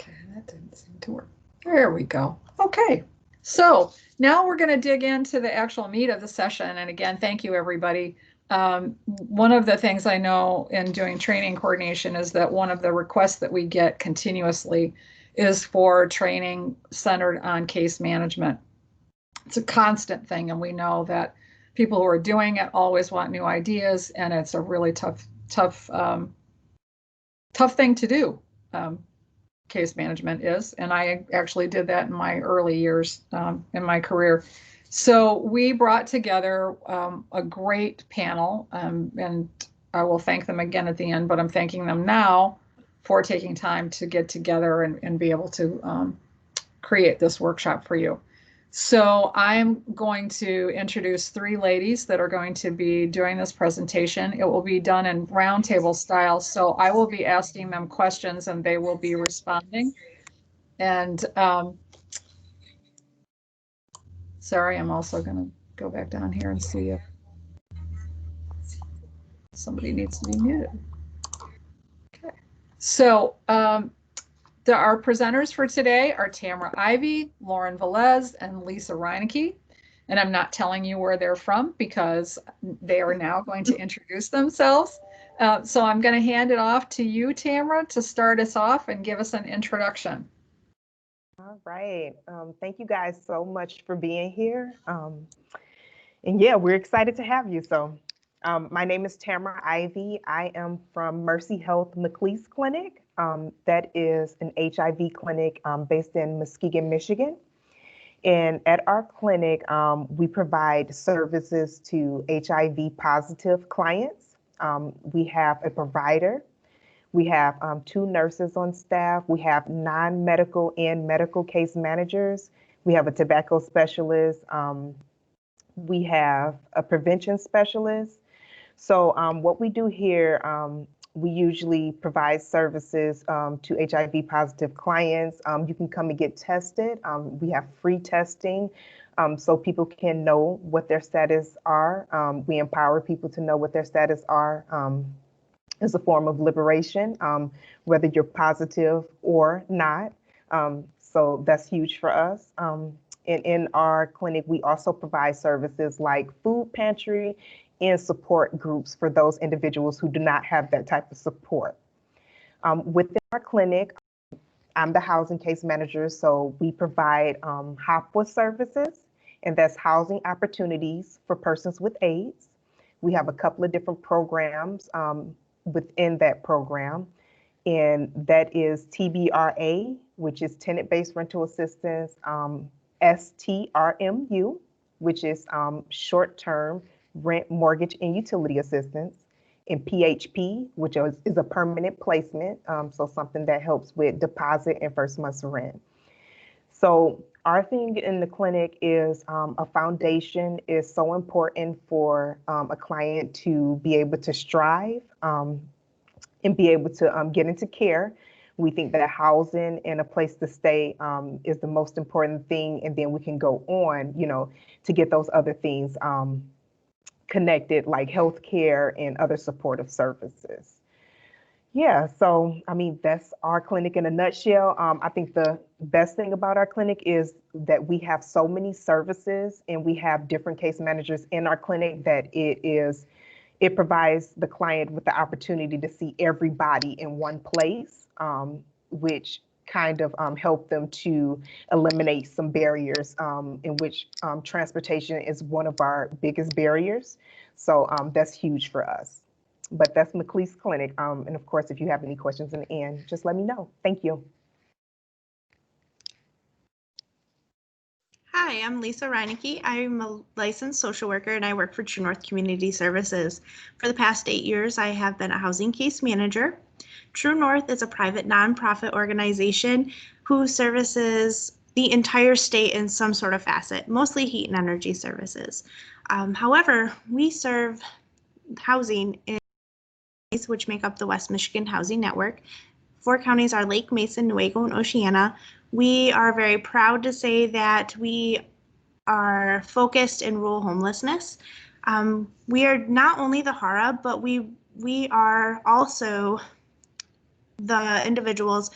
Okay, that didn't seem to work. There we go. Okay, so now we're going to dig into the actual meat of the session. And again, thank you, everybody. One of the things I know in doing training coordination is that one of the requests that we get continuously is for training centered on case management. It's a constant thing, and we know that people who are doing it always want new ideas, and it's a really tough thing to do. Case management is, and I actually did that in my early years in my career. So we brought together a great panel, and I will thank them again at the end, but I'm thanking them now for taking time to get together and be able to create this workshop for you. So I'm going to introduce three ladies that are going to be doing this presentation. It will be done in roundtable style. So I will be asking them questions and they will be responding. And sorry, I'm also going to go back down here and see if somebody needs to be muted. Okay. So our presenters for today are Tamara Ivy, Lauren Velez, and Lisa Reinecke. And I'm not telling you where they're from because they are now going to introduce themselves. So I'm going to hand it off to you, Tamara, to start us off and give us an introduction. All right. Thank you guys so much for being here. And yeah, we're excited to have you. So my name is Tamara Ivy. I am from Mercy Health McLeese Clinic. That is an HIV clinic based in Muskegon, Michigan. And at our clinic, we provide services to HIV positive clients. We have a provider. We have 2 nurses on staff. We have non-medical and medical case managers. We have a tobacco specialist. We have a prevention specialist. So what we do here, we usually provide services to HIV positive clients. You can come and get tested. We have free testing so people can know what their status are. We empower people to know what their status are as a form of liberation, whether you're positive or not. So that's huge for us. And in our clinic, we also provide services like food pantry and support groups for those individuals who do not have that type of support. Within our clinic, I'm the housing case manager, so we provide HOPWA services, and that's housing opportunities for persons with AIDS. We have a couple of different programs within that program, and that is TBRA, which is tenant-based rental assistance, STRMU, which is short-term rent, mortgage, and utility assistance, and PHP, which is a permanent placement, so something that helps with deposit and first month's rent. So our thing in the clinic is a foundation is so important for a client to be able to strive and be able to get into care. We think that housing and a place to stay is the most important thing, and then we can go on, to get those other things connected, like healthcare and other supportive services. Yeah, so I mean, that's our clinic in a nutshell. I think the best thing about our clinic is that we have so many services and we have different case managers in our clinic that it provides the client with the opportunity to see everybody in one place, which kind of help them to eliminate some barriers, in which transportation is one of our biggest barriers. So that's huge for us. But that's McLeese Clinic. And of course, if you have any questions in the end, just let me know. Thank you. Hi, I'm Lisa Reinecke. I'm a licensed social worker and I work for True North Community Services. For the past 8 years, I have been a housing case manager. True North is a private nonprofit organization who services the entire state in some sort of facet, mostly heat and energy services. However, we serve housing in counties which make up the West Michigan Housing Network. 4 counties are Lake Mason, Newaygo, and Oceana. We are very proud to say that we are focused in rural homelessness. We are not only the HARA, but we are also the individuals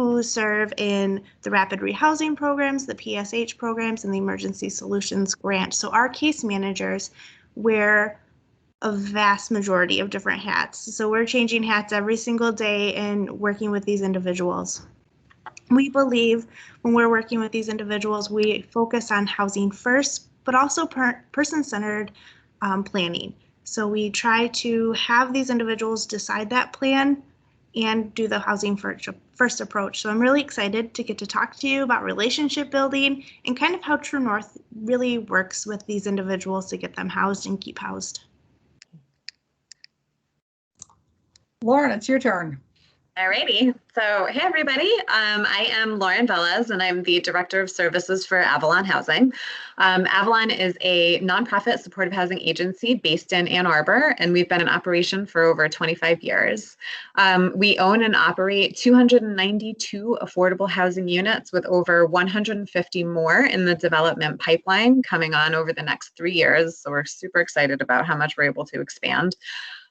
who serve in the rapid rehousing programs, the PSH programs, and the emergency solutions grant. So our case managers wear a vast majority of different hats. So we're changing hats every single day and working with these individuals. We believe when we're working with these individuals, we focus on housing first, but also person-centered planning. So we try to have these individuals decide that plan and do the housing first approach. So I'm really excited to get to talk to you about relationship building and kind of how True North really works with these individuals to get them housed and keep housed. Lauren, it's your turn. Alrighty. So, hey everybody. I am Lauren Velez, and I'm the Director of Services for Avalon Housing. Avalon is a nonprofit supportive housing agency based in Ann Arbor, and we've been in operation for over 25 years. We own and operate 292 affordable housing units with over 150 more in the development pipeline coming on over the next 3 years. So we're super excited about how much we're able to expand.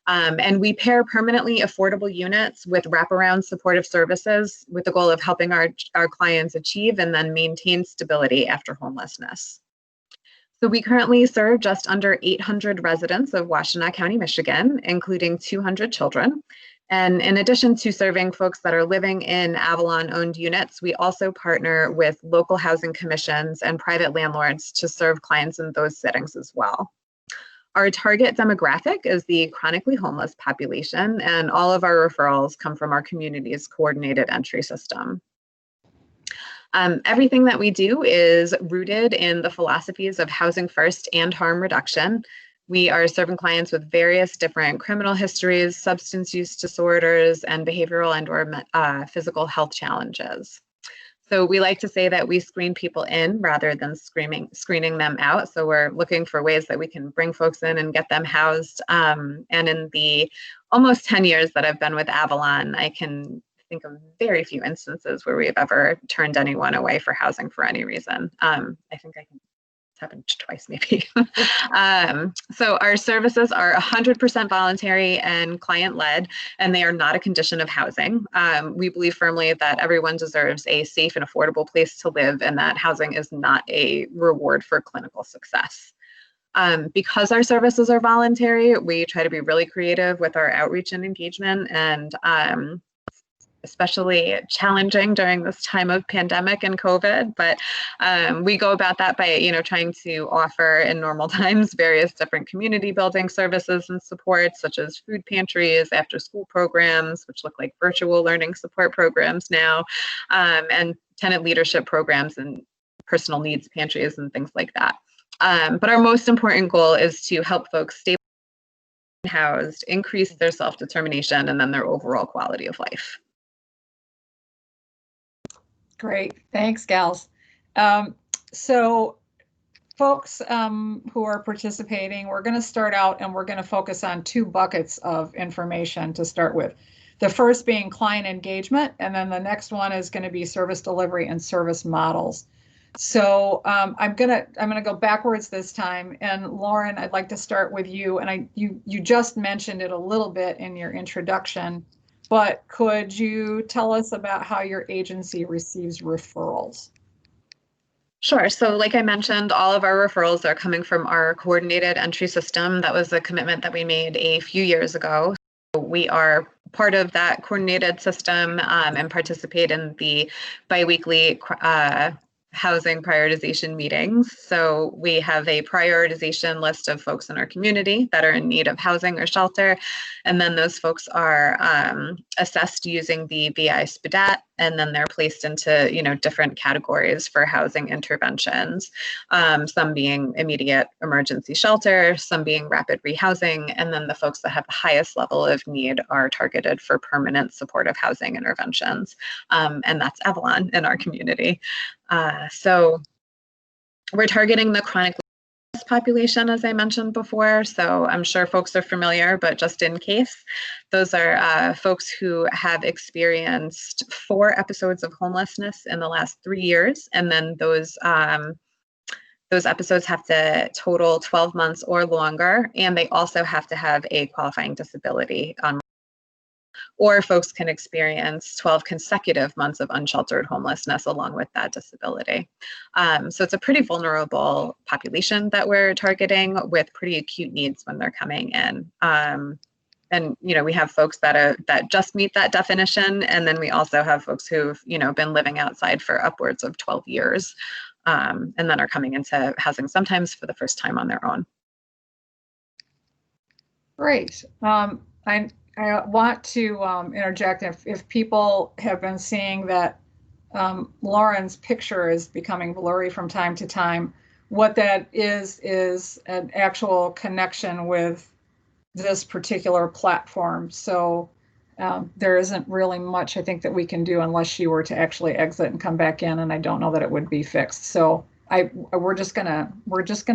And we pair permanently affordable units with wraparound supportive services with the goal of helping our clients achieve and then maintain stability after homelessness. So we currently serve just under 800 residents of Washtenaw County, Michigan, including 200 children. And in addition to serving folks that are living in Avalon-owned units, we also partner with local housing commissions and private landlords to serve clients in those settings as well. Our target demographic is the chronically homeless population, and all of our referrals come from our community's coordinated entry system. Everything that we do is rooted in the philosophies of housing first and harm reduction. We are serving clients with various different criminal histories, substance use disorders, and behavioral and/or physical health challenges. So we like to say that we screen people in rather than screening them out. So we're looking for ways that we can bring folks in and get them housed. And in the almost 10 years that I've been with Avalon, I can think of very few instances where we've ever turned anyone away for housing for any reason. I think it's happened twice maybe. So our services are 100% voluntary and client-led, and they are not a condition of housing. We believe firmly that everyone deserves a safe and affordable place to live, and that housing is not a reward for clinical success. Because our services are voluntary, we try to be really creative with our outreach and engagement, and especially challenging during this time of pandemic and COVID, but we go about that by, trying to offer in normal times various different community building services and supports, such as food pantries, after school programs, which look like virtual learning support programs now, and tenant leadership programs and personal needs pantries and things like that. But our most important goal is to help folks stay housed, increase their self-determination, and then their overall quality of life. Great, thanks, gals. So folks who are participating, we're going to start out and we're going to focus on 2 buckets of information to start with. The first being client engagement, and then the next one is going to be service delivery and service models. So I'm gonna go backwards this time. And Lauren, I'd like to start with you. And you just mentioned it a little bit in your introduction, but could you tell us about how your agency receives referrals? Sure. So like I mentioned, all of our referrals are coming from our coordinated entry system. That was a commitment that we made a few years ago. We are part of that coordinated system and participate in the biweekly housing prioritization meetings. So we have a prioritization list of folks in our community that are in need of housing or shelter. And then those folks are assessed using the BI SPDAT, and then they're placed into, different categories for housing interventions, some being immediate emergency shelter, some being rapid rehousing, and then the folks that have the highest level of need are targeted for permanent supportive housing interventions. And that's Avalon in our community. So we're targeting the chronic population, as I mentioned before. So I'm sure folks are familiar, but just in case, those are folks who have experienced 4 episodes of homelessness in the last 3 years. And then those episodes have to total 12 months or longer. And they also have to have a qualifying disability or folks can experience 12 consecutive months of unsheltered homelessness along with that disability. So it's a pretty vulnerable population that we're targeting with pretty acute needs when they're coming in. And we have folks that just meet that definition, and then we also have folks who've been living outside for upwards of 12 years, and then are coming into housing sometimes for the first time on their own. Great. I want to interject if people have been seeing that Lauren's picture is becoming blurry from time to time. What that is an actual connection with this particular platform. So there isn't really much I think that we can do unless she were to actually exit and come back in, and I don't know that it would be fixed. So we're just gonna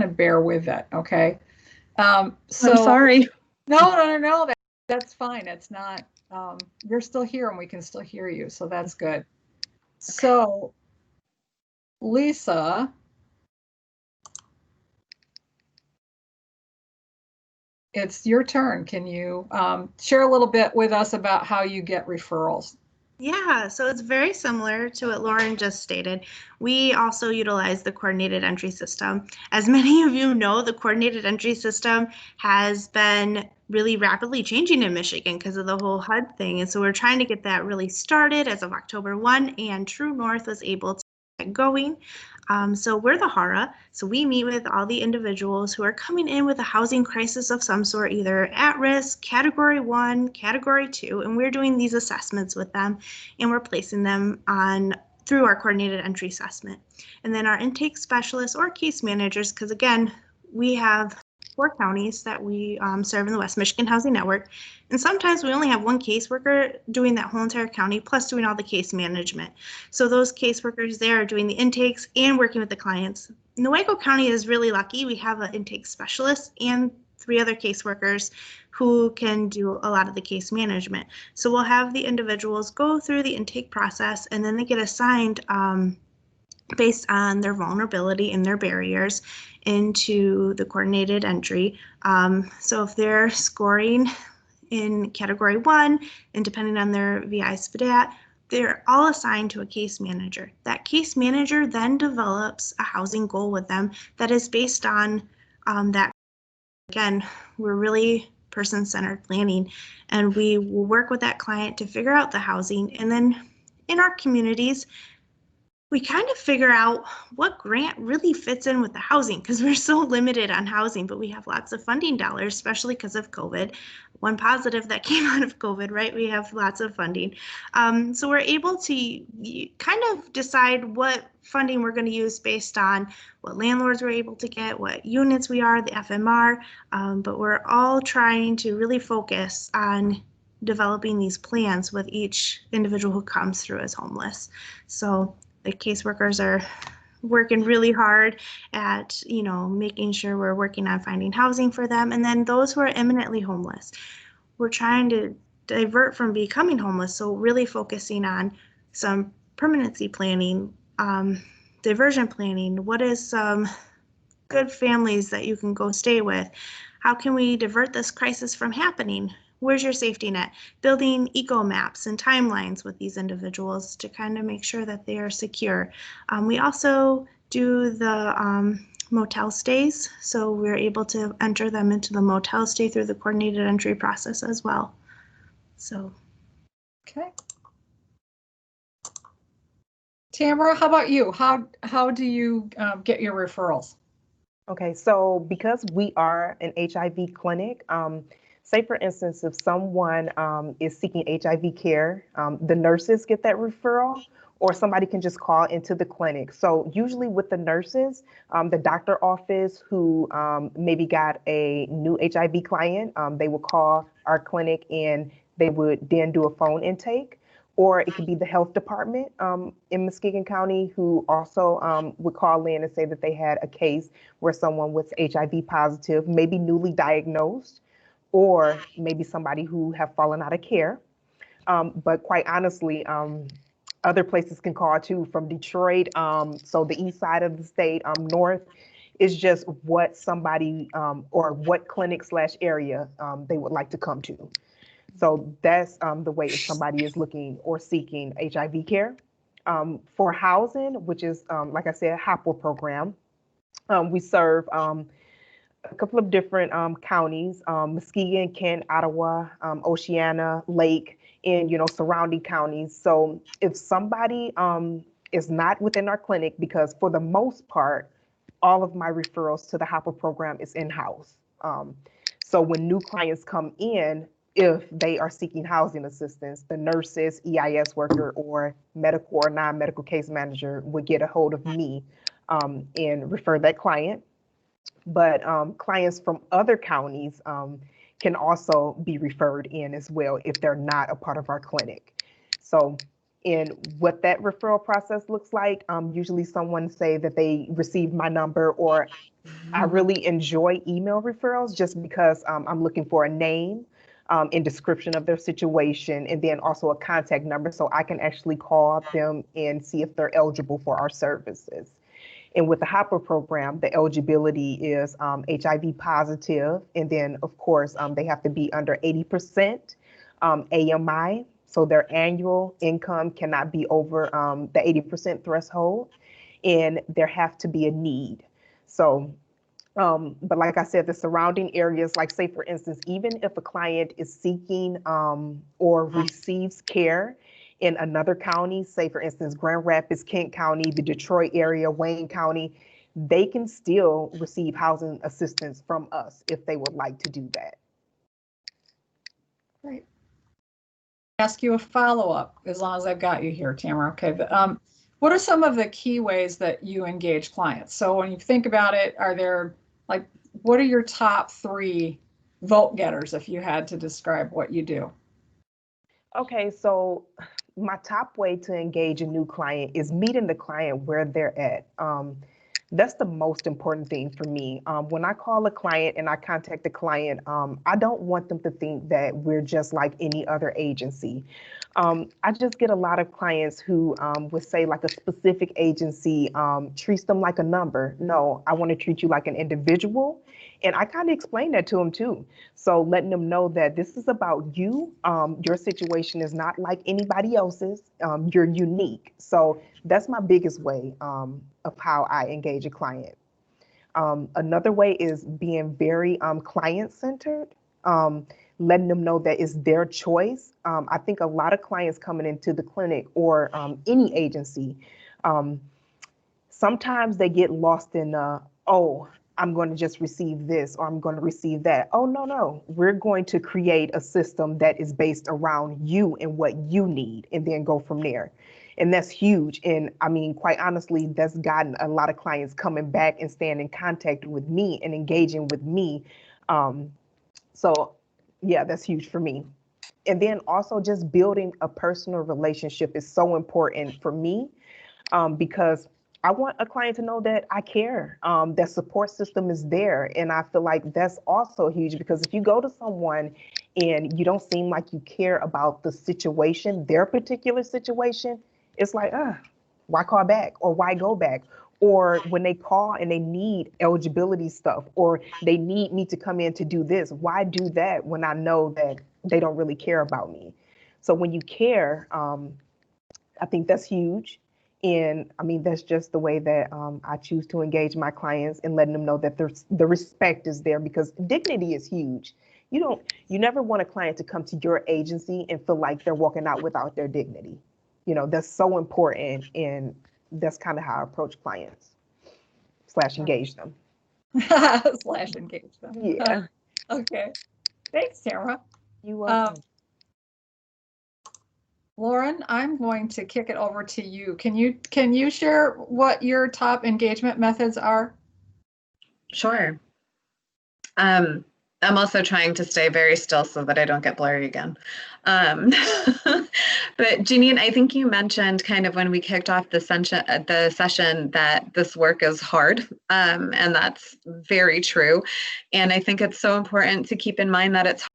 bear with it, okay? So I'm sorry. No, that's fine. It's not. You're still here, and we can still hear you, so that's good. So, Lisa, it's your turn. Can you share a little bit with us about how you get referrals? Yeah, so it's very similar to what Lauren just stated. We also utilize the coordinated entry system. As many of you know, the coordinated entry system has been really rapidly changing in Michigan because of the whole HUD thing. And so we're trying to get that really started as of October 1, and True North was able to get going. So we're the HARA, so we meet with all the individuals who are coming in with a housing crisis of some sort, either at risk, category 1, category 2, and we're doing these assessments with them, and we're placing them on through our coordinated entry assessment. And then our intake specialists or case managers, because again, we have 4 counties that we serve in the West Michigan Housing Network. And sometimes we only have one caseworker doing that whole entire county, plus doing all the case management. So those caseworkers there are doing the intakes and working with the clients. Newaygo County is really lucky. We have an intake specialist and 3 other caseworkers who can do a lot of the case management. So we'll have the individuals go through the intake process, and then they get assigned based on their vulnerability and their barriers into the coordinated entry. So if they're scoring in category 1, and depending on their VI SPDAT, they're all assigned to a case manager. That case manager then develops a housing goal with them that is based on that. Again, we're really person-centered planning, and we will work with that client to figure out the housing. And then in our communities, we kind of figure out what grant really fits in with the housing, because we're so limited on housing, but we have lots of funding dollars, especially because of COVID. One positive that came out of COVID, right? We have lots of funding. So we're able to kind of decide what funding we're going to use based on what landlords we're able to get, what units we are, the FMR, but we're all trying to really focus on developing these plans with each individual who comes through as homeless. So the caseworkers are working really hard at, making sure we're working on finding housing for them. And then those who are imminently homeless, we're trying to divert from becoming homeless. So really focusing on some permanency planning, diversion planning. What is some good families that you can go stay with? How can we divert this crisis from happening? Where's your safety net? Building eco maps and timelines with these individuals to kind of make sure that they are secure. We also do the motel stays, so we're able to enter them into the motel stay through the coordinated entry process as well. So. Okay. Tamara, how about you? How do you get your referrals? Okay, so because we are an HIV clinic, say for instance, if someone is seeking HIV care, the nurses get that referral, or somebody can just call into the clinic. So usually with the nurses, the doctor office who maybe got a new HIV client, they will call our clinic and they would then do a phone intake. Or it could be the health department in Muskegon County who also would call in and say that they had a case where someone was HIV positive, maybe newly diagnosed, or maybe somebody who have fallen out of care. But quite honestly, other places can call too, from Detroit, so the east side of the state, north, is just what somebody or what clinic / area they would like to come to. So that's the way if somebody is looking or seeking HIV care. For housing, which is, like I said, HOPWA program, we serve a couple of different counties, Muskegon, Kent, Ottawa, Oceana, Lake, and, surrounding counties. So if somebody is not within our clinic, because for the most part, all of my referrals to the HOPWA program is in-house. So when new clients come in, if they are seeking housing assistance, the nurses, EIS worker, or medical or non-medical case manager would get a hold of me and refer that client. But clients from other counties can also be referred in as well if they're not a part of our clinic. So in what that referral process looks like, usually someone say that they received my number, or I really enjoy email referrals just because I'm looking for a name and description of their situation, and then also a contact number so I can actually call them and see if they're eligible for our services. And with the HOPWA program, the eligibility is HIV positive. And then, of course, they have to be under 80% AMI. So their annual income cannot be over the 80% threshold. And there have to be a need. So, but like I said, the surrounding areas, like say, for instance, even if a client is seeking or receives care in another county, say for instance, Grand Rapids, Kent County, the Detroit area, Wayne County, they can still receive housing assistance from us if they would like to do that. Great. Ask you a follow-up as long as I've got you here, Tamara. Okay. What are some of the key ways that you engage clients? So when you think about it, are there what are your top 3 vote getters if you had to describe what you do? Okay, so my top way to engage a new client is meeting the client where they're at. That's the most important thing for me. When I call a client and I contact the client, I don't want them to think that we're just like any other agency. I just get a lot of clients who would say like a specific agency treats them like a number. No, I want to treat you like an individual. And I kind of explain that to them too. So letting them know that this is about you. Your situation is not like anybody else's. You're unique. So that's my biggest way of how I engage a client. Another way is being very client-centered, letting them know that it's their choice. I think a lot of clients coming into the clinic or any agency, sometimes they get lost in, oh, I'm going to just receive this or I'm going to receive that. Oh, no, no. We're going to create a system that is based around you and what you need and then go from there. And that's huge. And I mean, quite honestly, that's gotten a lot of clients coming back and staying in contact with me and engaging with me. So yeah, that's huge for me. And then also just building a personal relationship is so important for me because I want a client to know that I care, that support system is there. And I feel like that's also huge because if you go to someone and you don't seem like you care about the situation, their particular situation, it's like, why call back or why go back? Or when they call and they need eligibility stuff or they need me to come in to do this, why do that when I know that they don't really care about me? So when you care, I think that's huge. And I mean, that's just the way that I choose to engage my clients and letting them know that the respect is there because dignity is huge. You never want a client to come to your agency and feel like they're walking out without their dignity. That's so important. And that's kind of how I approach clients / engage them. Slash engage them. Yeah. Okay. Thanks, Tamara. You welcome. Lauren, I'm going to kick it over to you. Can you share what your top engagement methods are? Sure. I'm also trying to stay very still so that I don't get blurry again. But Janine, I think you mentioned kind of when we kicked off the session that this work is hard, and that's very true. And I think it's so important to keep in mind that it's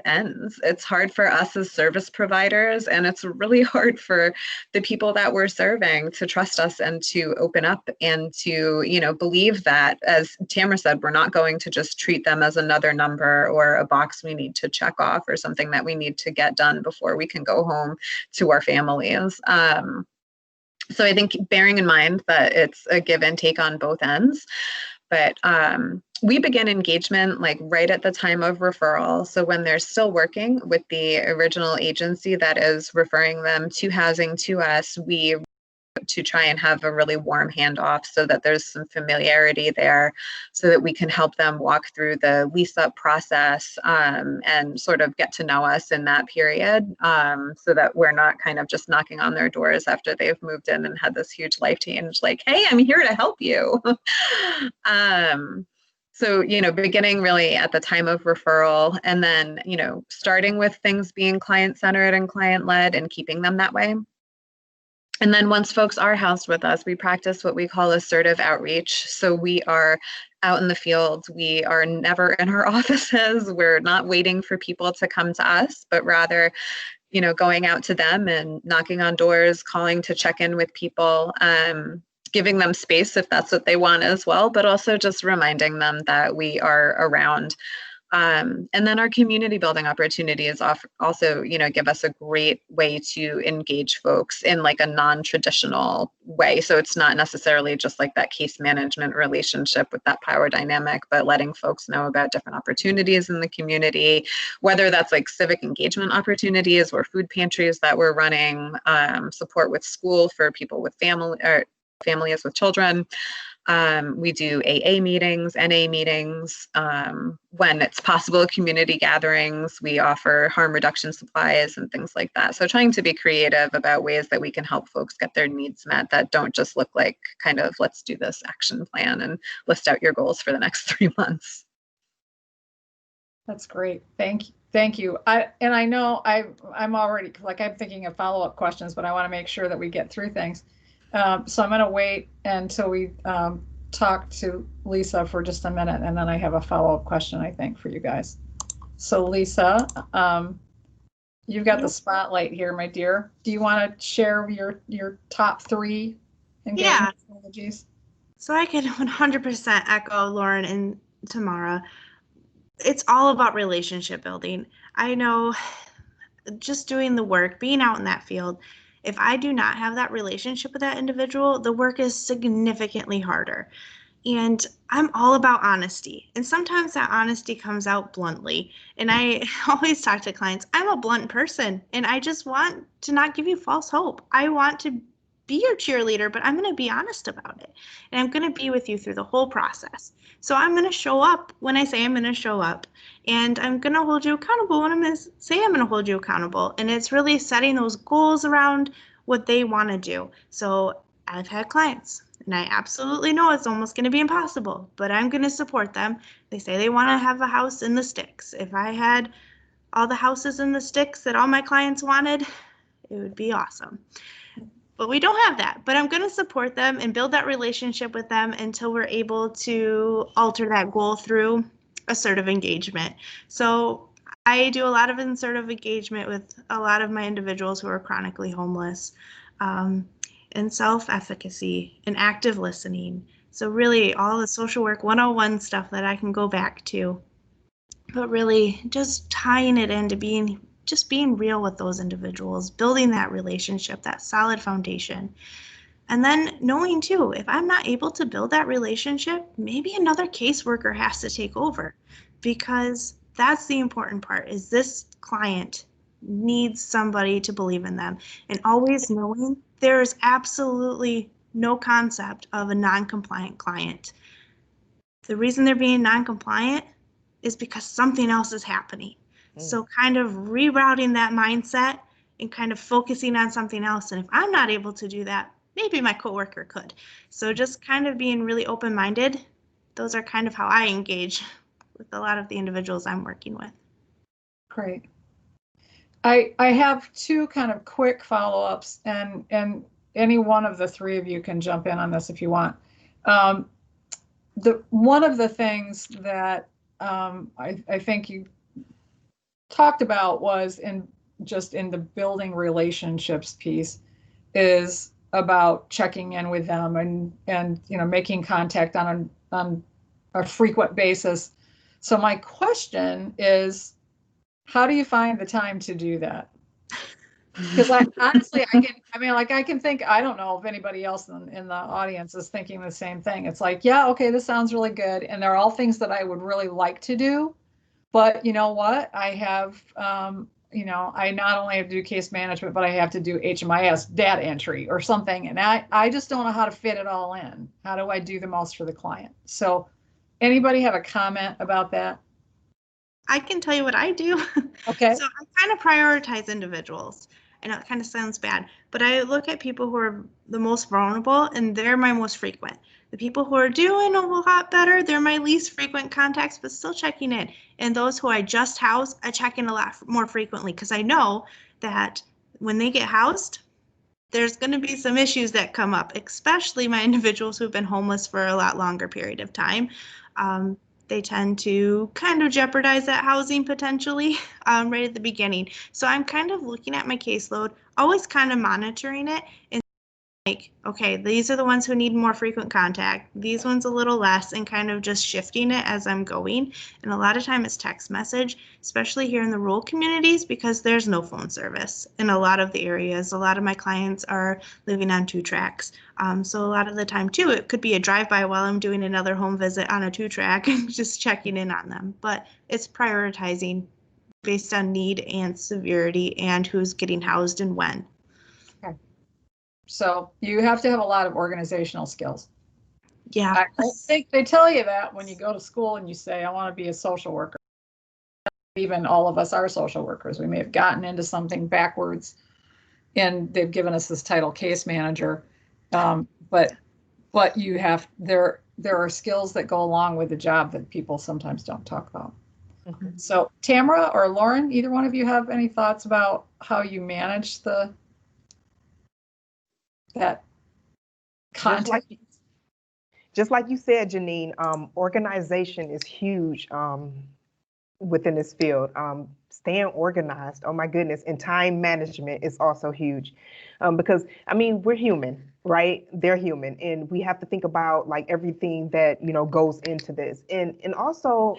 ends. It's hard for us as service providers, and it's really hard for the people that we're serving to trust us and to open up and to, believe that, as Tamara said, we're not going to just treat them as another number or a box we need to check off or something that we need to get done before we can go home to our families. So I think bearing in mind that it's a give and take on both ends, but we begin engagement like right at the time of referral. So when they're still working with the original agency that is referring them to housing to us, we to try and have a really warm handoff so that there's some familiarity there, so that we can help them walk through the lease up process and sort of get to know us in that period, so that we're not kind of just knocking on their doors after they've moved in and had this huge life change, like, hey, I'm here to help you. So, beginning really at the time of referral, and then, starting with things being client-centered and client-led and keeping them that way. And then once folks are housed with us, we practice what we call assertive outreach. So we are out in the field. We are never in our offices. We're not waiting for people to come to us, but rather, going out to them and knocking on doors, calling to check in with people, giving them space if that's what they want as well, but also just reminding them that we are around. And then our community building opportunities also, give us a great way to engage folks in like a non-traditional way. So it's not necessarily just like that case management relationship with that power dynamic, but letting folks know about different opportunities in the community, whether that's like civic engagement opportunities or food pantries that we're running, support with school for people with families with children. We do AA meetings, NA meetings. When it's possible, community gatherings. We offer harm reduction supplies and things like that. So trying to be creative about ways that we can help folks get their needs met that don't just look like kind of, let's do this action plan and list out your goals for the next 3 months. That's great. Thank you. I know I'm already, like, I'm thinking of follow-up questions, but I want to make sure that we get through things. So I'm going to wait until we talk to Lisa for just a minute, and then I have a follow-up question, I think, for you guys. So Lisa, you've got the spotlight here, my dear. Do you want to share your top 3 engagement strategies? So I could 100% echo Lauren and Tamara. It's all about relationship building. I know, just doing the work, being out in that field, if I do not have that relationship with that individual, the work is significantly harder. And I'm all about honesty. And sometimes that honesty comes out bluntly. And I always talk to clients, I'm a blunt person, and I just want to not give you false hope. I want to be your cheerleader, but I'm going to be honest about it. And I'm going to be with you through the whole process. So I'm going to show up when I say I'm going to show up. And I'm going to hold you accountable when I'm going to say I'm going to hold you accountable. And it's really setting those goals around what they want to do. So I've had clients, and I absolutely know it's almost going to be impossible, but I'm going to support them. They say they want to have a house in the sticks. If I had all the houses in the sticks that all my clients wanted, it would be awesome. But we don't have that. But I'm going to support them and build that relationship with them until we're able to alter that goal through assertive engagement. So I do a lot of assertive engagement with a lot of my individuals who are chronically homeless, and self-efficacy and active listening. So really all the social work 101 stuff that I can go back to, but really just tying it into being real with those individuals, building that relationship, that solid foundation. And then knowing too, if I'm not able to build that relationship, maybe another caseworker has to take over, because that's the important part, is this client needs somebody to believe in them. And always knowing there is absolutely no concept of a non-compliant client. The reason they're being non-compliant is because something else is happening. So kind of rerouting that mindset and kind of focusing on something else. And if I'm not able to do that, maybe my coworker could. So just kind of being really open-minded. Those are kind of how I engage with a lot of the individuals I'm working with. Great. I have 2 kind of quick follow-ups, and any one of the 3 of you can jump in on this if you want. One of the things that I think talked about was in the building relationships piece is about checking in with them and making contact on a frequent basis. So my question is, how do you find the time to do that? Because I honestly, I can think, I don't know if anybody else in the audience is thinking the same thing. It's like, yeah, okay, this sounds really good. And they're all things that I would really like to do. But you know what? I have, I not only have to do case management, but I have to do HMIS data entry or something. And I just don't know how to fit it all in. How do I do the most for the client? So anybody have a comment about that? I can tell you what I do. Okay. So I kind of prioritize individuals. I know it kind of sounds bad, but I look at people who are the most vulnerable, and they're my most frequent. The people who are doing a lot better, they're my least frequent contacts, but still checking in. And those who I just house, I check in a lot more frequently because I know that when they get housed, there's going to be some issues that come up, especially my individuals who've been homeless for a lot longer period of time. They tend to kind of jeopardize that housing potentially right at the beginning. So I'm kind of looking at my caseload, always kind of monitoring it and like, okay, these are the ones who need more frequent contact. These ones a little less, and kind of just shifting it as I'm going. And a lot of time it's text message, especially here in the rural communities because there's no phone service in a lot of the areas. A lot of my clients are living on 2-tracks. So a lot of the time too, it could be a drive-by while I'm doing another home visit on a 2-track and just checking in on them. But it's prioritizing based on need and severity and who's getting housed and when. So you have to have a lot of organizational skills. Yeah. I don't think they tell you that when you go to school and you say, I want to be a social worker. Even all of us are social workers. We may have gotten into something backwards and they've given us this title case manager. But you have, there are skills that go along with the job that people sometimes don't talk about. Mhm. So Tamara or Lauren, either one of you have any thoughts about how you manage that contact? Just like you said, Janine, organization is huge within this field. Staying organized, oh my goodness, and time management is also huge because I mean we're human, right? They're human, and we have to think about like everything that goes into this, and also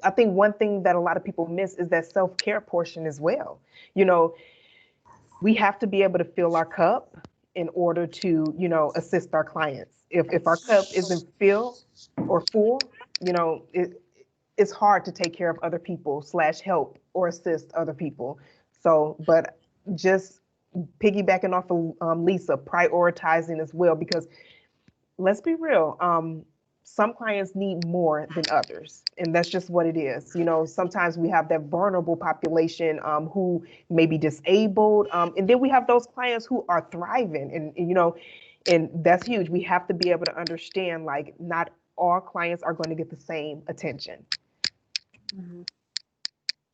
I think one thing that a lot of people miss is that self-care portion as well. You know, we have to be able to fill our cup in order to assist our clients. If our cup isn't filled or full, it's hard to take care of other people / help or assist other people. So, but just piggybacking off of Lisa, prioritizing as well, because let's be real, some clients need more than others, and that's just what it is. Sometimes we have that vulnerable population who may be disabled, and then we have those clients who are thriving, and that's huge. We have to be able to understand like not all clients are going to get the same attention. Mm-hmm.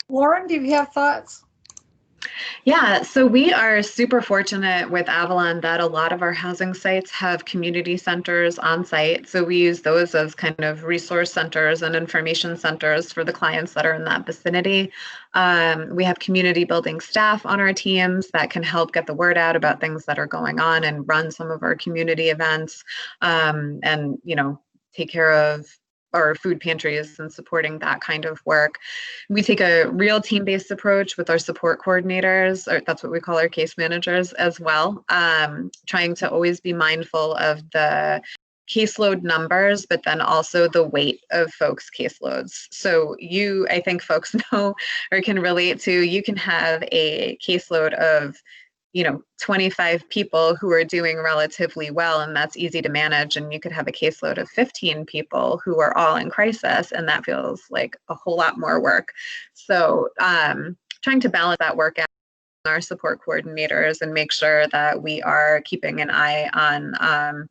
Lauren, do you have thoughts? Yeah, so we are super fortunate with Avalon that a lot of our housing sites have community centers on site. So we use those as kind of resource centers and information centers for the clients that are in that vicinity. We have community building staff on our teams that can help get the word out about things that are going on and run some of our community events and, take care of our food pantries and supporting that kind of work. We take a real team-based approach with our support coordinators, or that's what we call our case managers as well, trying to always be mindful of the caseload numbers, but then also the weight of folks' caseloads. So I think folks know or can relate to, you can have a caseload of 25 people who are doing relatively well, and that's easy to manage. And you could have a caseload of 15 people who are all in crisis, and that feels like a whole lot more work. So trying to balance that work out with our support coordinators and make sure that we are keeping an eye on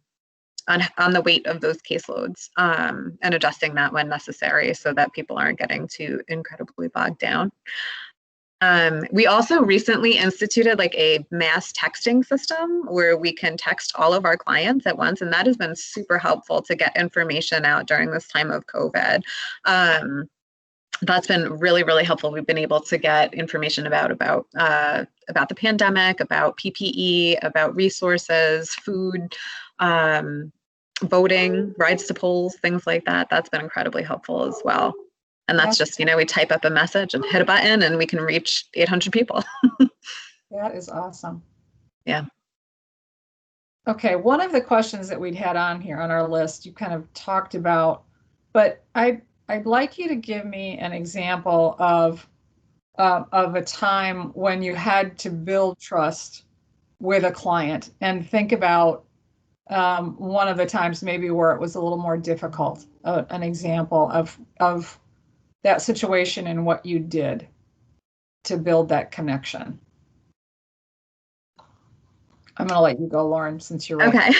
the weight of those caseloads and adjusting that when necessary so that people aren't getting too incredibly bogged down. We also recently instituted like a mass texting system where we can text all of our clients at once, and that has been super helpful to get information out during this time of COVID. that's been really, really helpful. We've been able to get information about the pandemic, about PPE, about resources, food, voting, rides to polls, things like that. That's been incredibly helpful as well. And that's just, we type up a message and hit a button and we can reach 800 people. That is awesome. Yeah. Okay, one of the questions that we'd had on here on our list, you kind of talked about, but I'd like you to give me an example of a time when you had to build trust with a client, and think about one of the times maybe where it was a little more difficult, an example of that situation and what you did to build that connection. I'm going to let you go, Lauren, since you're ready. Okay.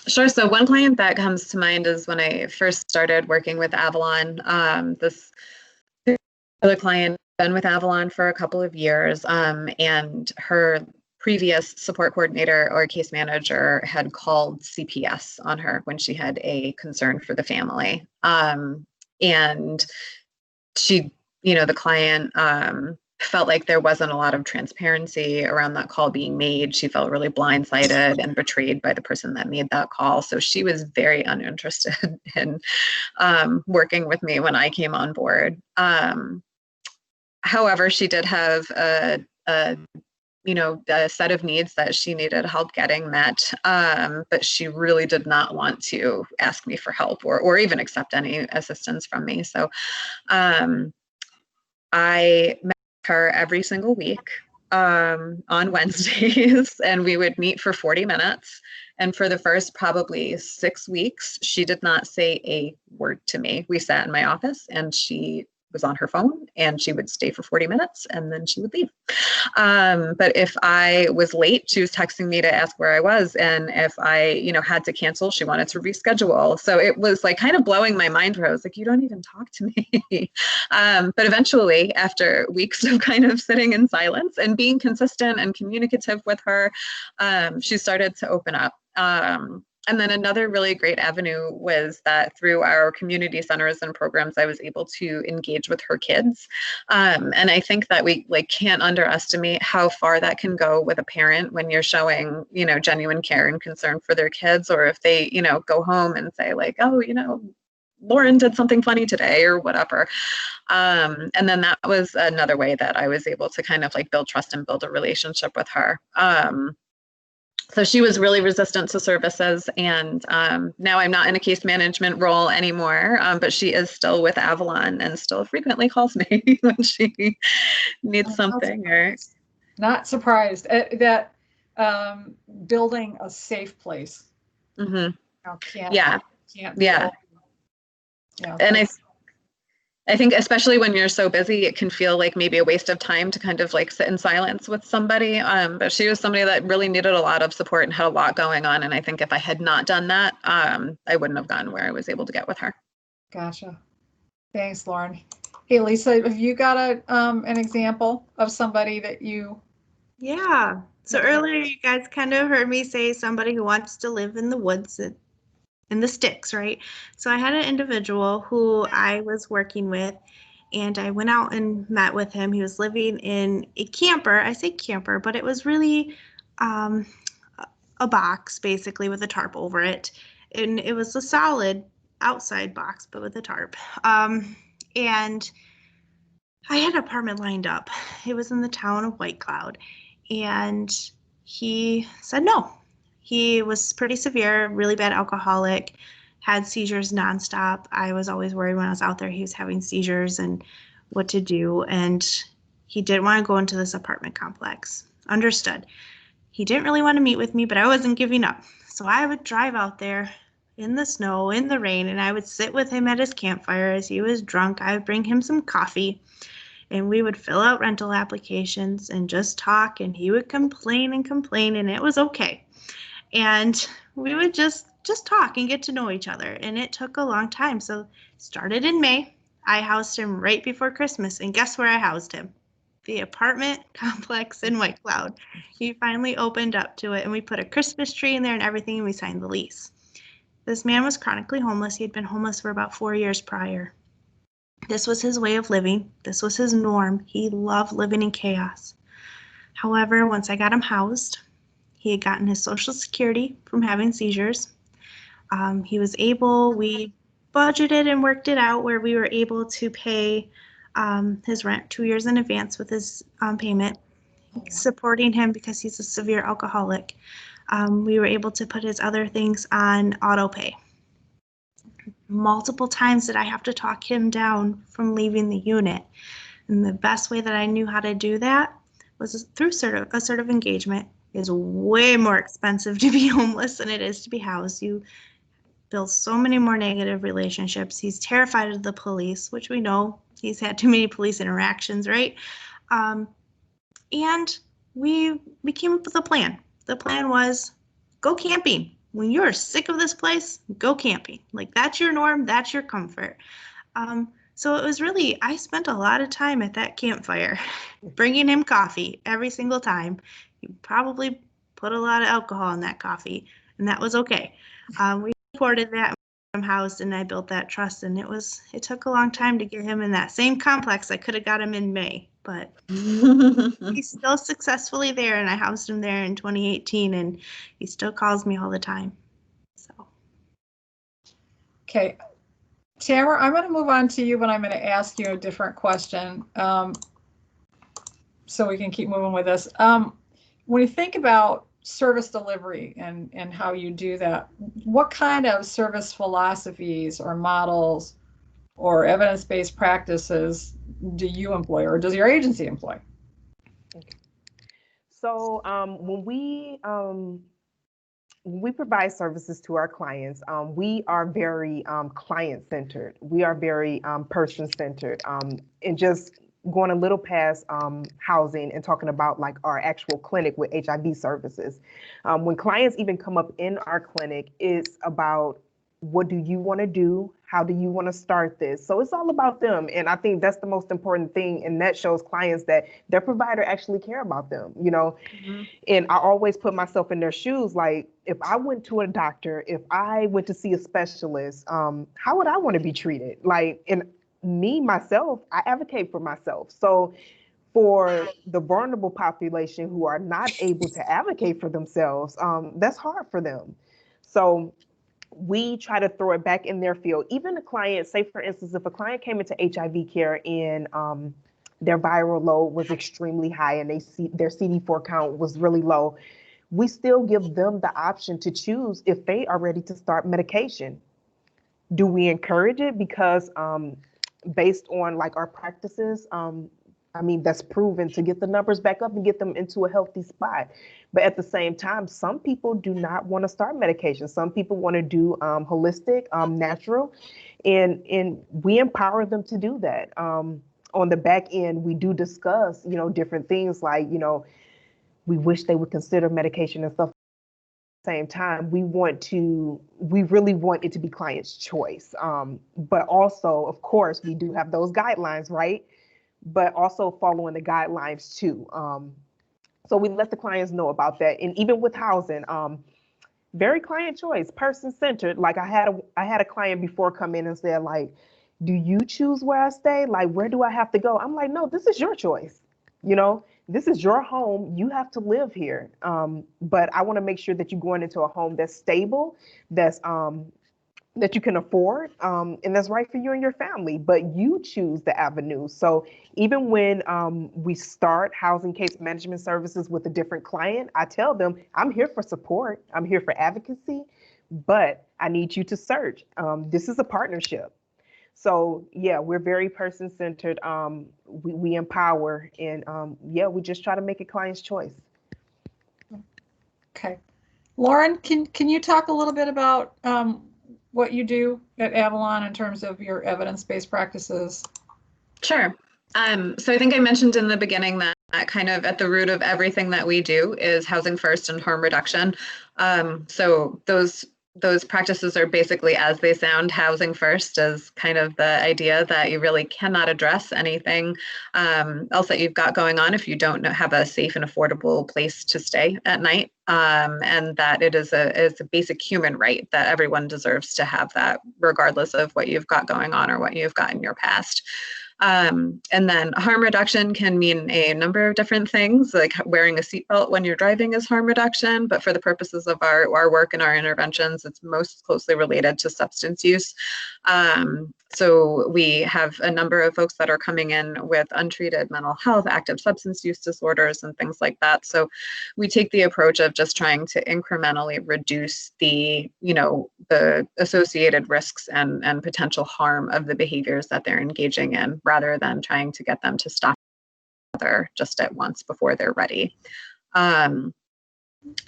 Sure. So one client that comes to mind is when I first started working with Avalon. This other client had been with Avalon for a couple of years, and her previous support coordinator or case manager had called CPS on her when she had a concern for the family. And she, the client felt like there wasn't a lot of transparency around that call being made. She felt really blindsided and betrayed by the person that made that call. So she was very uninterested in working with me when I came on board. However, she did have a set of needs that she needed help getting met, but she really did not want to ask me for help or even accept any assistance from me. So I met her every single week on Wednesdays, and we would meet for 40 minutes. And for the first probably 6 weeks, she did not say a word to me. We sat in my office and she was on her phone and she would stay for 40 minutes and then she would leave. But if I was late, she was texting me to ask where I was. And if I, had to cancel, she wanted to reschedule. So it was like kind of blowing my mind where I was like, you don't even talk to me. But eventually, after weeks of kind of sitting in silence and being consistent and communicative with her, she started to open up. And then another really great avenue was that through our community centers and programs, I was able to engage with her kids. And I think that we can't underestimate how far that can go with a parent when you're showing, genuine care and concern for their kids, or if they, go home and say like, oh, Lauren did something funny today or whatever. And then that was another way that I was able to kind of build trust and build a relationship with her. So she was really resistant to services, and now I'm not in a case management role anymore, but she is still with Avalon and still frequently calls me when she needs something. Not surprised that building a safe place. Mm-hmm. Can't yeah. And I think especially when you're so busy, it can feel like maybe a waste of time to kind of sit in silence with somebody. But she was somebody that really needed a lot of support and had a lot going on. And I think if I had not done that, I wouldn't have gotten where I was able to get with her. Gotcha. Thanks, Lauren. Hey, Lisa, have you got an example of somebody that you? Yeah. So earlier you guys kind of heard me say somebody who wants to live in the woods in the sticks, right? So I had an individual who I was working with, and I went out and met with him. He was living in a camper. I say camper, but it was really a box basically with a tarp over it. And it was a solid outside box, but with a tarp. And I had an apartment lined up. It was in the town of White Cloud. And he said no. He was pretty severe, really bad alcoholic, had seizures nonstop. I was always worried when I was out there he was having seizures and what to do. And he didn't want to go into this apartment complex. Understood. He didn't really want to meet with me, but I wasn't giving up. So I would drive out there in the snow, in the rain, and I would sit with him at his campfire as he was drunk. I would bring him some coffee. And we would fill out rental applications and just talk, and he would complain and complain, and it was okay. And we would just talk and get to know each other, and it took a long time. So started in May. I housed him right before Christmas, and guess where I housed him? The apartment complex in White Cloud. He finally opened up to it, and we put a Christmas tree in there and everything, and we signed the lease. This man was chronically homeless. He had been homeless for about 4 years prior. This was his way of living. This was his norm. He loved living in chaos. However, once I got him housed, he had gotten his Social Security from having seizures. We budgeted and worked it out where we were able to pay his rent 2 years in advance with his payment, supporting him because he's a severe alcoholic. We were able to put his other things on auto pay. Multiple times did I have to talk him down from leaving the unit. And the best way that I knew how to do that was through assertive engagement. It's way more expensive to be homeless than it is to be housed. You build so many more negative relationships. He's terrified of the police, which we know he's had too many police interactions, right? And we came up with a plan. The plan was go camping. When you're sick of this place, go camping. Like, that's your norm, that's your comfort. So it was really, I spent a lot of time at that campfire bringing him coffee every single time. He probably put a lot of alcohol in that coffee, and that was okay. We supported that from housed, and I built that trust, and it took a long time to get him in that same complex. I could have got him in May, but he's still successfully there, and I housed him there in 2018, and he still calls me all the time. So. Okay. Tamara, I'm going to move on to you, but I'm going to ask you a different question so we can keep moving with this. When you think about service delivery and how you do that, what kind of service philosophies or models or evidence-based practices do you employ, or does your agency employ? So when we provide services to our clients, we are very client-centered. We are very person-centered, and just going a little past housing and talking about like our actual clinic with HIV services. When clients even come up in our clinic, it's about, what do you want to do? How do you want to start this? So it's all about them. And I think that's the most important thing. And that shows clients that their provider actually care about them, you know? Mm-hmm. And I always put myself in their shoes. Like, if I went to a doctor, if I went to see a specialist, how would I want to be treated? Like, and me, myself, I advocate for myself. So for the vulnerable population who are not able to advocate for themselves, that's hard for them. So we try to throw it back in their field. Even the client, say for instance, if a client came into HIV care and their viral load was extremely high and their CD4 count was really low, we still give them the option to choose if they are ready to start medication. Do we encourage it? Because based on like our practices, I mean, that's proven to get the numbers back up and get them into a healthy spot. But at the same time, some people do not want to start medication. Some people want to do holistic, natural, and we empower them to do that. On the back end, we do discuss, you know, different things like, you know, we wish they would consider medication and stuff. At the same time, we really want it to be client's choice. But also, of course, we do have those guidelines, right? But also following the guidelines too. So we let the clients know about that. And even with housing, very client choice, person-centered. Like I had a client before come in and said, like, do you choose where I stay? Like, where do I have to go? I'm like, no, this is your choice. You know, this is your home. You have to live here. But I want to make sure that you're going into a home that's stable, that's that you can afford, and that's right for you and your family, but you choose the avenue. So even when we start housing case management services with a different client, I tell them, I'm here for support, I'm here for advocacy, but I need you to search. This is a partnership. So yeah, we're very person-centered. We empower, and yeah, we just try to make it client's choice. Okay. Lauren, can you talk a little bit about what you do at Avalon in terms of your evidence-based practices? Sure. So I think I mentioned in the beginning that kind of at the root of everything that we do is housing first and harm reduction. So those those practices are basically, as they sound, housing first is kind of the idea that you really cannot address anything else that you've got going on if you don't have a safe and affordable place to stay at night. And that it's a basic human right that everyone deserves to have that, regardless of what you've got going on or what you've got in your past. And then harm reduction can mean a number of different things, like wearing a seatbelt when you're driving is harm reduction, but for the purposes of our work and our interventions, it's most closely related to substance use. So we have a number of folks that are coming in with untreated mental health, active substance use disorders, and things like that. So we take the approach of just trying to incrementally reduce the associated risks and potential harm of the behaviors that they're engaging in, rather than trying to get them to stop just at once before they're ready.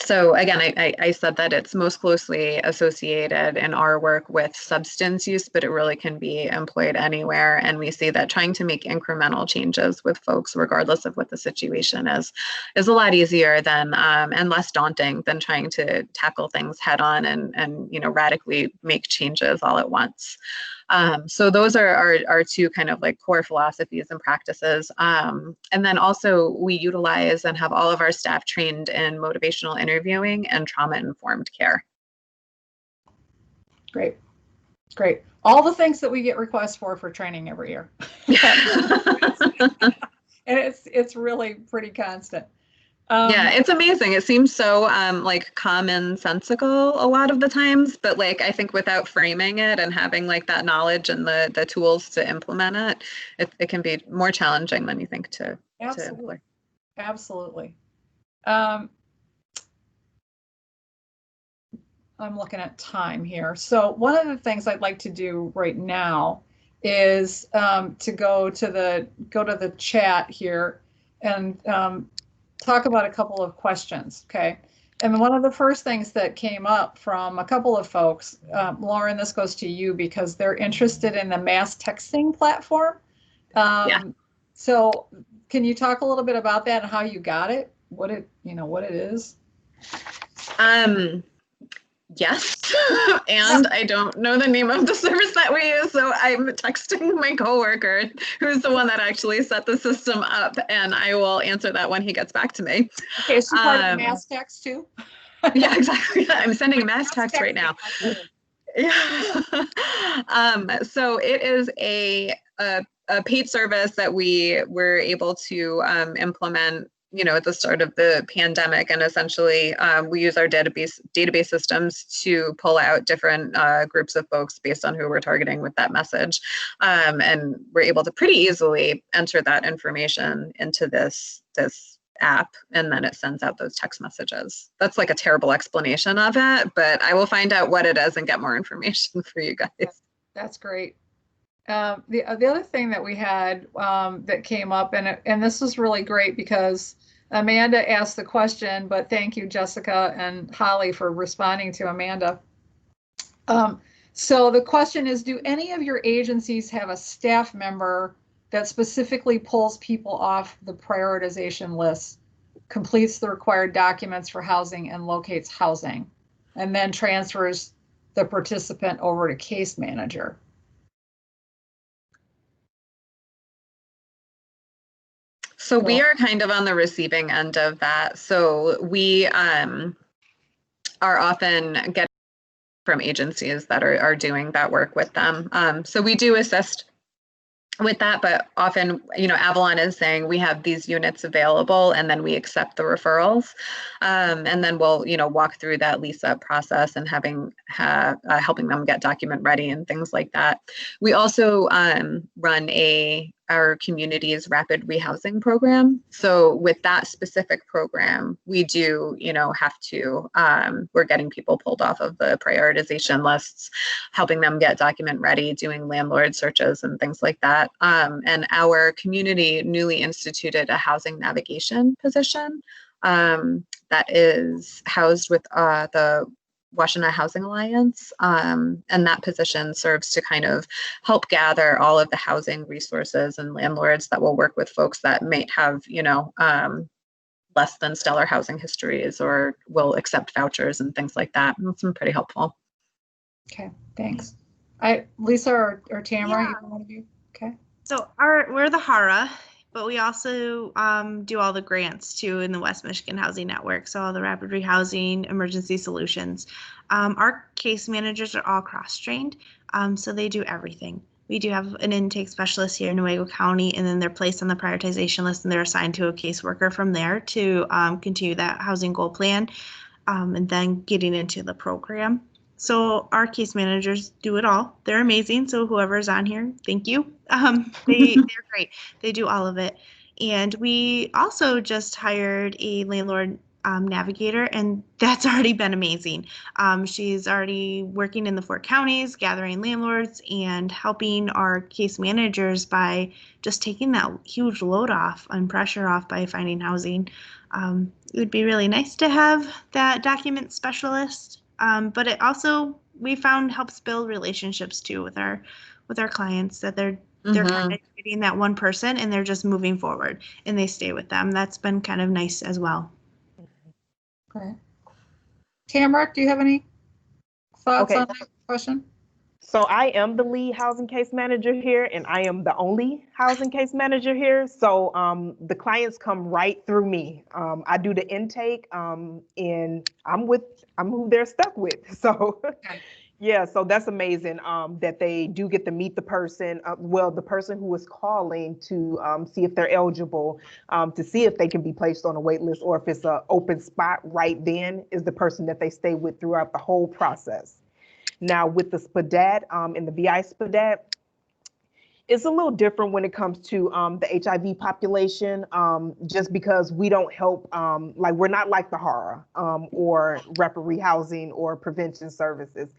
So again, I said that it's most closely associated in our work with substance use, but it really can be employed anywhere. And we see that trying to make incremental changes with folks, regardless of what the situation is a lot easier than and less daunting than trying to tackle things head on and radically make changes all at once. So those are our two kind of like core philosophies and practices. And then also we utilize and have all of our staff trained in motivational interviewing and trauma-informed care. Great. Great. All the things that we get requests for training every year. And it's really pretty constant. Yeah, it's amazing. It seems so like commonsensical a lot of the times, but like I think without framing it and having like that knowledge and the tools to implement it can be more challenging than you think to Absolutely. Absolutely. I'm looking at time here. So one of the things I'd like to do right now is to go to the chat here and talk about a couple of questions, okay? And one of the first things that came up from a couple of folks, Lauren, this goes to you because they're interested in the mass texting platform. Yeah. So can you talk a little bit about that and how you got it, what it is? Yes, and I don't know the name of the service that we use, so I'm texting my coworker, who's the one that actually set the system up, and I will answer that when he gets back to me. Okay, so part of the mass text too? Yeah, exactly. I'm sending a mass text right now. Yeah. So it is a paid service that we were able to implement at the start of the pandemic, and essentially we use our database systems to pull out different groups of folks based on who we're targeting with that message, and we're able to pretty easily enter that information into this app, and then it sends out those text messages. That's like a terrible explanation of it, but I will find out what it is and get more information for you guys. That's great. The other thing that we had that came up, and this was really great because Amanda asked the question, but thank you, Jessica and Holly, for responding to Amanda. So the question is, do any of your agencies have a staff member that specifically pulls people off the prioritization list, completes the required documents for housing and locates housing, and then transfers the participant over to case manager? So we are kind of on the receiving end of that. So we are often getting from agencies that are doing that work with them. So we do assist with that, but often, Avalon is saying we have these units available and then we accept the referrals. And then we'll, walk through that lease up process and helping them get document ready and things like that. We also run our community's rapid rehousing program. So with that specific program, we do, have to, we're getting people pulled off of the prioritization lists, helping them get document ready, doing landlord searches and things like that. And our community newly instituted a housing navigation position that is housed with the Washtenaw Housing Alliance, and that position serves to kind of help gather all of the housing resources and landlords that will work with folks that might have, less than stellar housing histories or will accept vouchers and things like that. And it's been pretty helpful. Okay, thanks. Lisa or Tamara, either one of you? Okay. So we're the HARA, but we also do all the grants too in the West Michigan Housing Network. So all the rapid rehousing, emergency solutions. Our case managers are all cross-trained, so they do everything. We do have an intake specialist here in Newaygo County, and then they're placed on the prioritization list, and they're assigned to a caseworker from there to continue that housing goal plan, and then getting into the program. So our case managers do it all. They're amazing. So whoever's on here, thank you. They're great. They do all of it. And we also just hired a landlord navigator, and that's already been amazing. She's already working in the 4 counties, gathering landlords and helping our case managers by just taking that huge load off and pressure off by finding housing. It would be really nice to have that document specialist. But it also, we found, helps build relationships too with our clients, that they're kind of getting that one person and they're just moving forward and they stay with them. That's been kind of nice as well. Okay. Tamara, do you have any thoughts on that question? So I am the lead housing case manager here, and I am the only housing case manager here. So the clients come right through me. I do the intake, and I'm who they're stuck with. So yeah, so that's amazing that they do get to meet the person. The person who is calling to see if they're eligible, to see if they can be placed on a wait list, or if it's an open spot right then, is the person that they stay with throughout the whole process. Now with the SPDAT and the VI SPDAT, it's a little different when it comes to the HIV population, just because we don't help, like we're not like the HARA or rapid rehousing or prevention services.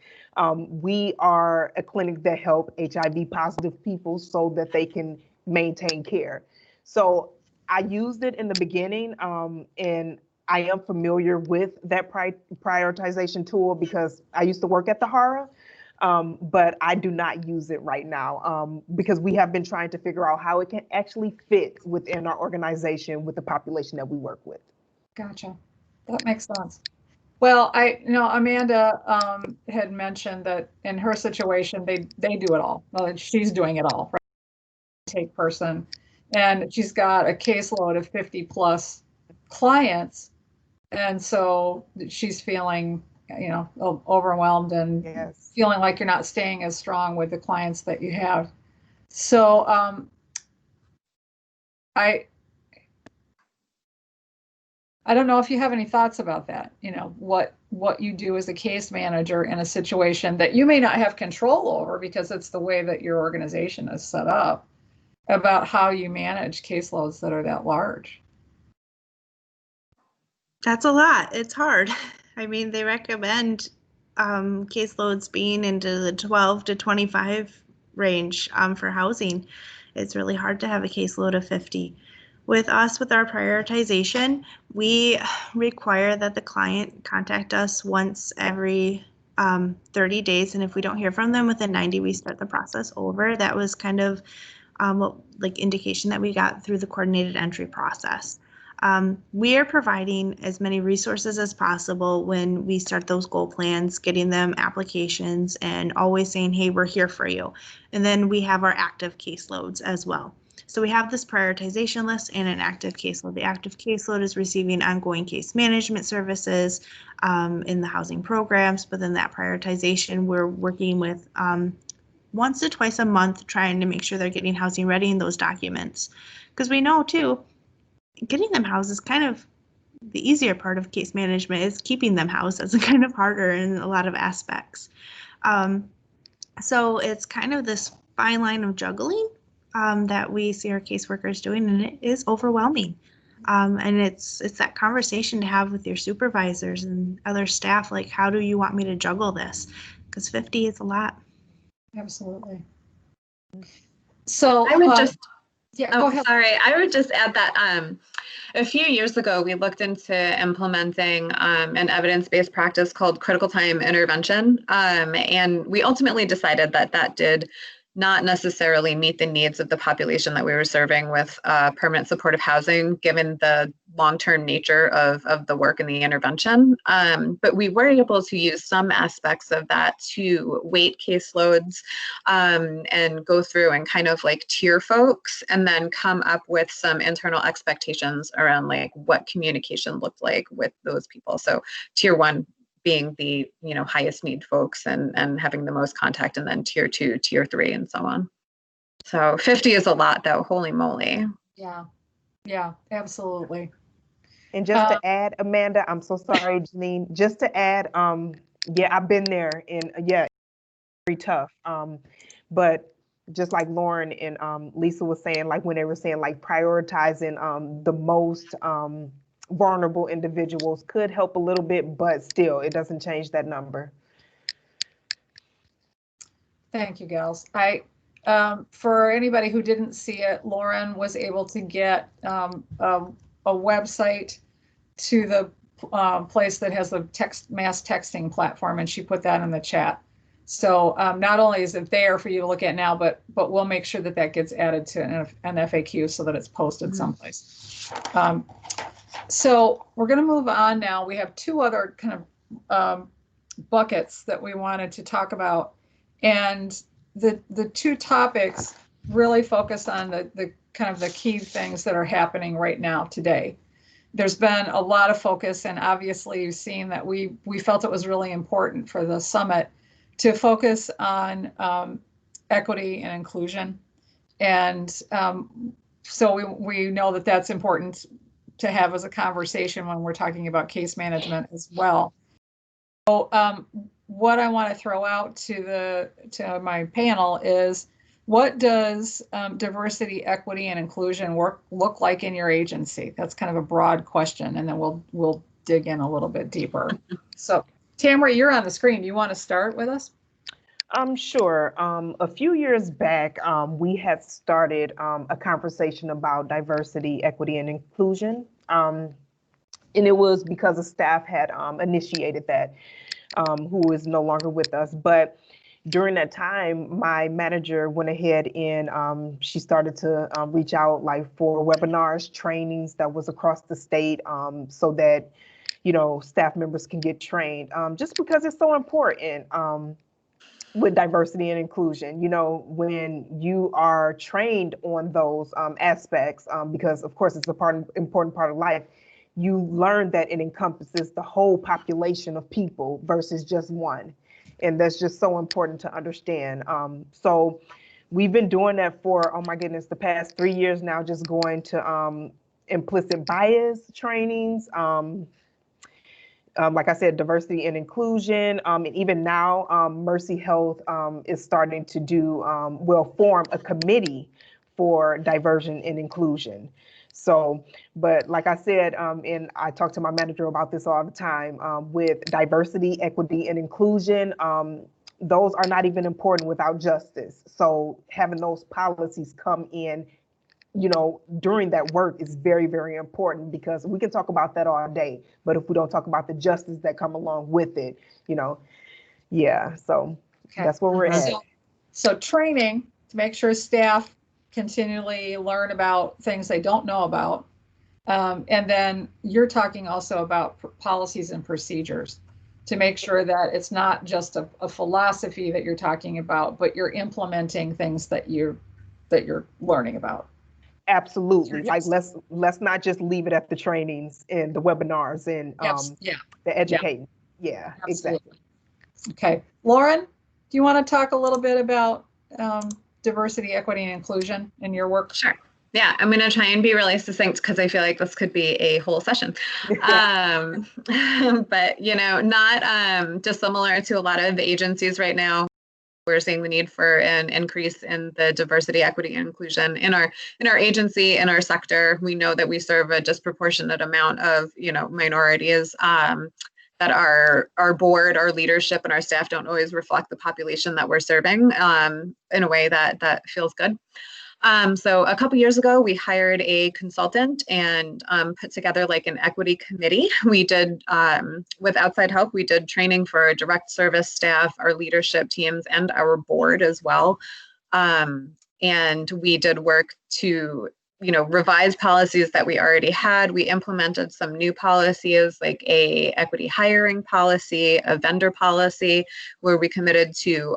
We are a clinic that help HIV positive people so that they can maintain care. So I used it in the beginning, and I am familiar with that prioritization tool because I used to work at the HARA. But I do not use it right now because we have been trying to figure out how it can actually fit within our organization with the population that we work with. Gotcha. That makes sense. Well, Amanda had mentioned that in her situation, they do it all. Well, she's doing it all, right? Take person, and she's got a caseload of 50 plus clients, and so she's feeling, overwhelmed and feeling like you're not staying as strong with the clients that you have. So I don't know if you have any thoughts about that, what you do as a case manager in a situation that you may not have control over because it's the way that your organization is set up, about how you manage caseloads that are that large. That's a lot. It's hard. I mean, they recommend caseloads being into the 12 to 25 range for housing. It's really hard to have a caseload of 50. With us, with our prioritization, we require that the client contact us once every 30 days. And if we don't hear from them within 90, we start the process over. That was kind of indication that we got through the coordinated entry process. We are providing as many resources as possible when we start those goal plans, getting them applications and always saying, hey, we're here for you. And then we have our active caseloads as well. So we have this prioritization list and an active caseload. The active caseload is receiving ongoing case management services in the housing programs, but then that prioritization, we're working with once to twice a month, trying to make sure they're getting housing ready in those documents. Because we know too, getting them housed is kind of the easier part of case management. Is keeping them housed. That's kind of harder in a lot of aspects. So it's kind of this fine line of juggling that we see our caseworkers doing, and it is overwhelming. And it's that conversation to have with your supervisors and other staff, like, how do you want me to juggle this? Because 50 is a lot. Absolutely. So I would just go ahead. Sorry, I would just add that a few years ago, we looked into implementing an evidence-based practice called critical time intervention. And we ultimately decided that did not necessarily meet the needs of the population that we were serving with permanent supportive housing, given the long-term nature of the work and the intervention. But we were able to use some aspects of that to weight caseloads and go through and kind of like tier folks, and then come up with some internal expectations around like what communication looked like with those people. So tier one being the highest need folks and having the most contact, and then tier two, tier three, and so on. So 50 is a lot though, holy moly. Yeah, absolutely. And just to add, Amanda, I'm so sorry, Janine, just to add, yeah, I've been there, and yeah, very tough. But just like Lauren and Lisa was saying, like when they were saying like prioritizing the most vulnerable individuals could help a little bit, but still it doesn't change that number. Thank you, gals. For anybody who didn't see it, Lauren was able to get a website to the place that has the mass texting platform, and she put that in the chat. So not only is it there for you to look at now, but we'll make sure that that gets added to an FAQ so that it's posted someplace. So we're going to move on now. We have two other kind of buckets that we wanted to talk about, and the two topics really focus on the kind of the key things that are happening right now today. There's been a lot of focus, and obviously you've seen that we felt it was really important for the summit to focus on equity and inclusion. And so we know that that's important to have as a conversation when we're talking about case management as well. So what I want to throw out to my panel is, what does diversity, equity, and inclusion look like in your agency? That's kind of a broad question, and then we'll dig in a little bit deeper. So Tamara, you're on the screen. You want to start with us? Sure. A few years back, we had started a conversation about diversity, equity, and inclusion. And it was because a staff had initiated that, who is no longer with us. But during that time, my manager went ahead and she started to reach out like for webinars, trainings that was across the state, so that, staff members can get trained, just because it's so important. With diversity and inclusion, when you are trained on those aspects, because of course it's important part of life, you learn that it encompasses the whole population of people versus just one. And that's just so important to understand. So we've been doing that for, oh my goodness, the past 3 years now, just going to implicit bias trainings, like I said, diversity and inclusion, and even now, Mercy Health is starting to will form a committee for diversion and inclusion. So, but like I said, and I talk to my manager about this all the time, with diversity, equity, and inclusion, those are not even important without justice. So having those policies come in, during that work is very, very important, because we can talk about that all day, but if we don't talk about the justice that come along with it, yeah. So okay. That's where we're at. So training to make sure staff continually learn about things they don't know about. And then you're talking also about policies and procedures to make sure that it's not just a philosophy that you're talking about, but you're implementing things that you're learning about. Absolutely. Like let's not just leave it at the trainings and the webinars and the educating. Yeah, exactly. Okay. Lauren, do you want to talk a little bit about diversity, equity, and inclusion in your work? Sure. Yeah, I'm going to try and be really succinct because I feel like this could be a whole session. But, not dissimilar to a lot of agencies right now. We're seeing the need for an increase in the diversity, equity, and inclusion in our agency, in our sector. We know that we serve a disproportionate amount of, minorities, that our board, our leadership, and our staff don't always reflect the population that we're serving in a way that feels good. So a couple years ago, we hired a consultant and put together like an equity committee. We did, with outside help, we did training for our direct service staff, our leadership teams, and our board as well. And we did work to, revise policies that we already had. We implemented some new policies like a equity hiring policy, a vendor policy, where we committed to,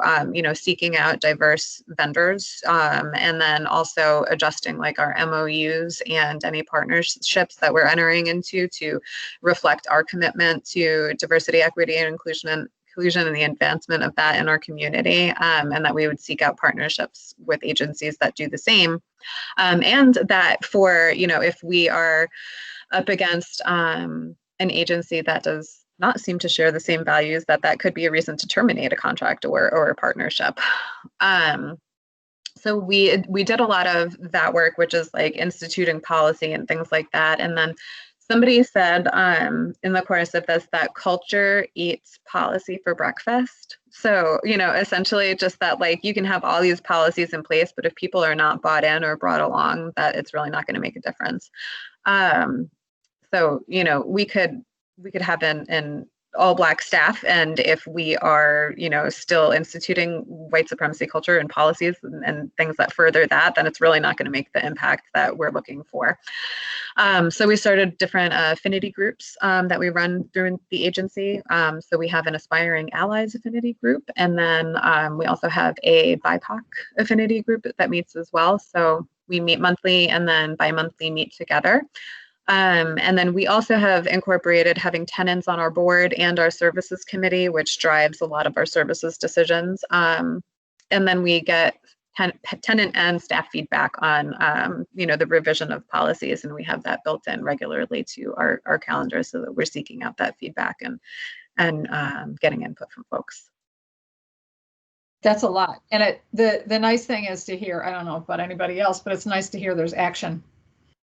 seeking out diverse vendors, and then also adjusting like our MOUs and any partnerships that we're entering into to reflect our commitment to diversity, equity, and inclusion and the advancement of that in our community, and that we would seek out partnerships with agencies that do the same. And that for, if we are up against an agency that does not seem to share the same values, that could be a reason to terminate a contract or a partnership. So we did a lot of that work, which is like instituting policy and things like that. And then somebody said in the course of this that culture eats policy for breakfast. So, essentially just that like you can have all these policies in place, but if people are not bought in or brought along, that it's really not going to make a difference. So, we could have an all Black staff, and if we are, still instituting white supremacy culture and policies and things that further that, then it's really not going to make the impact that we're looking for. So we started different affinity groups that we run through the agency. So we have an Aspiring Allies affinity group, and then we also have a BIPOC affinity group that meets as well. So we meet monthly and then bi-monthly meet together. And then we also have incorporated having tenants on our board and our services committee, which drives a lot of our services decisions. And then we get tenant and staff feedback on, the revision of policies, and we have that built in regularly to our calendar so that we're seeking out that feedback and getting input from folks. That's a lot. And the nice thing is to hear, I don't know about anybody else, but it's nice to hear there's action.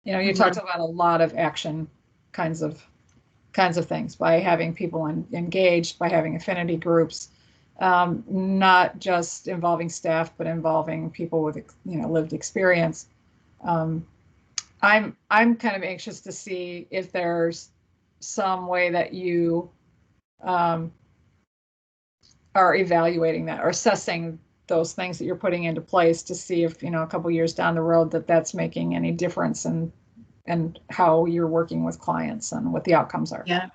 You talked about a lot of action kinds of things by having people engaged, by having affinity groups, not just involving staff, but involving people with lived experience. I'm kind of anxious to see if there's some way that you are evaluating that or assessing those things that you're putting into place to see if, a couple years down the road that's making any difference in how you're working with clients and what the outcomes are. Yeah.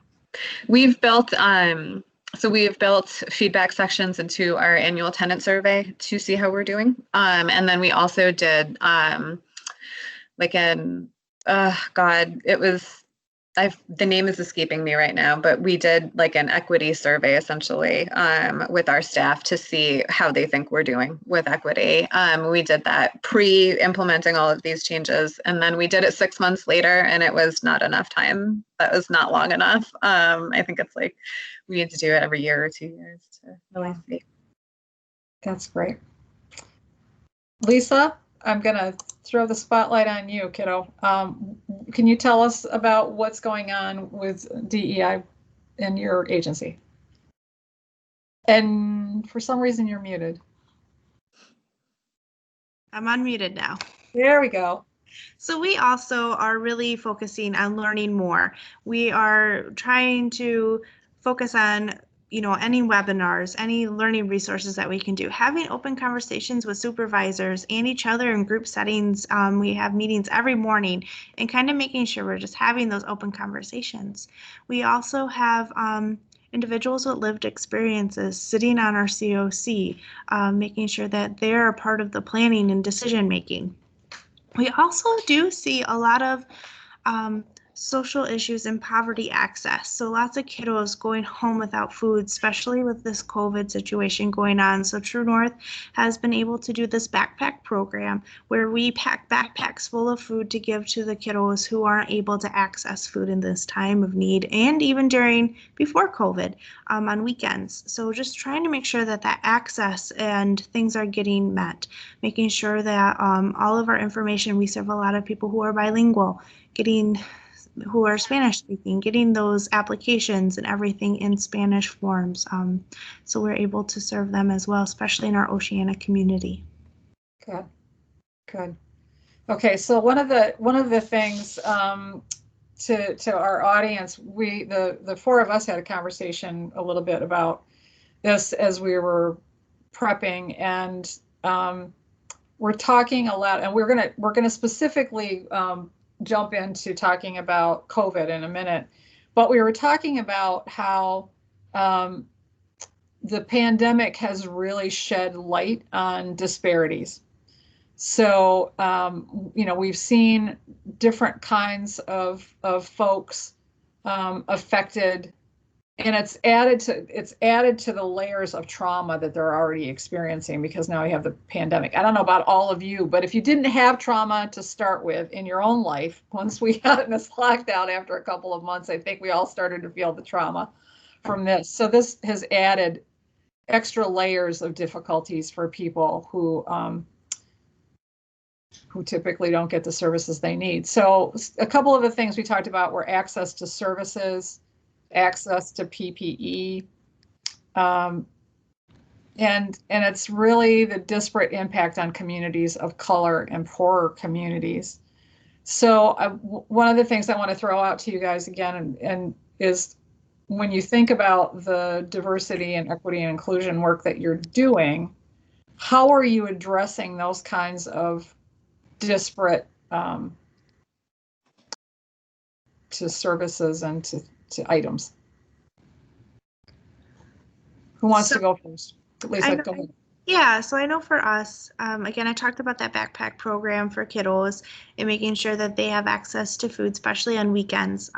We've built feedback sections into our annual tenant survey to see how we're doing. And then we also did the name is escaping me right now, but we did like an equity survey essentially with our staff to see how they think we're doing with equity. We did that pre-implementing all of these changes, and then we did it 6 months later, and it was not enough time. That was not long enough. I think it's like we need to do it every year or 2 years to really see. That's great. Lisa, I'm going to throw the spotlight on you, kiddo. Can you tell us about what's going on with DEI in your agency? And for some reason, you're muted. I'm unmuted now. There we go. So we also are really focusing on learning more. We are trying to focus on any webinars, any learning resources that we can do, having open conversations with supervisors and each other in group settings. We have meetings every morning and kind of making sure we're just having those open conversations. We also have individuals with lived experiences sitting on our COC, making sure that they're a part of the planning and decision making. We also do see a lot of social issues and poverty access. So lots of kiddos going home without food, especially with this COVID situation going on. So True North has been able to do this backpack program where we pack backpacks full of food to give to the kiddos who aren't able to access food in this time of need, and even before COVID on weekends. So just trying to make sure that access and things are getting met, making sure that all of our information, we serve a lot of people who are bilingual, who are Spanish speaking, getting those applications and everything in Spanish forms. So we're able to serve them as well, especially in our Oceania community. Good. Okay, so one of the things to our audience, the four of us had a conversation a little bit about this as we were prepping, and we're talking a lot, and we're gonna specifically jump into talking about COVID in a minute, but we were talking about how the pandemic has really shed light on disparities. So, we've seen different kinds of folks affected, and it's added to the layers of trauma that they're already experiencing because now we have the pandemic. I don't know about all of you, but if you didn't have trauma to start with in your own life, once we got in this lockdown after a couple of months, I think we all started to feel the trauma from this. So this has added extra layers of difficulties for people who typically don't get the services they need. So a couple of the things we talked about were access to services, access to PPE, and it's really the disparate impact on communities of color and poorer communities. So one of the things I want to throw out to you guys again and is when you think about the diversity and equity and inclusion work that you're doing, how are you addressing those kinds of disparate to services and to items? Who wants to go first? Lisa, go ahead. Yeah, so I know for us, again, I talked about that backpack program for kiddos and making sure that they have access to food, especially on weekends.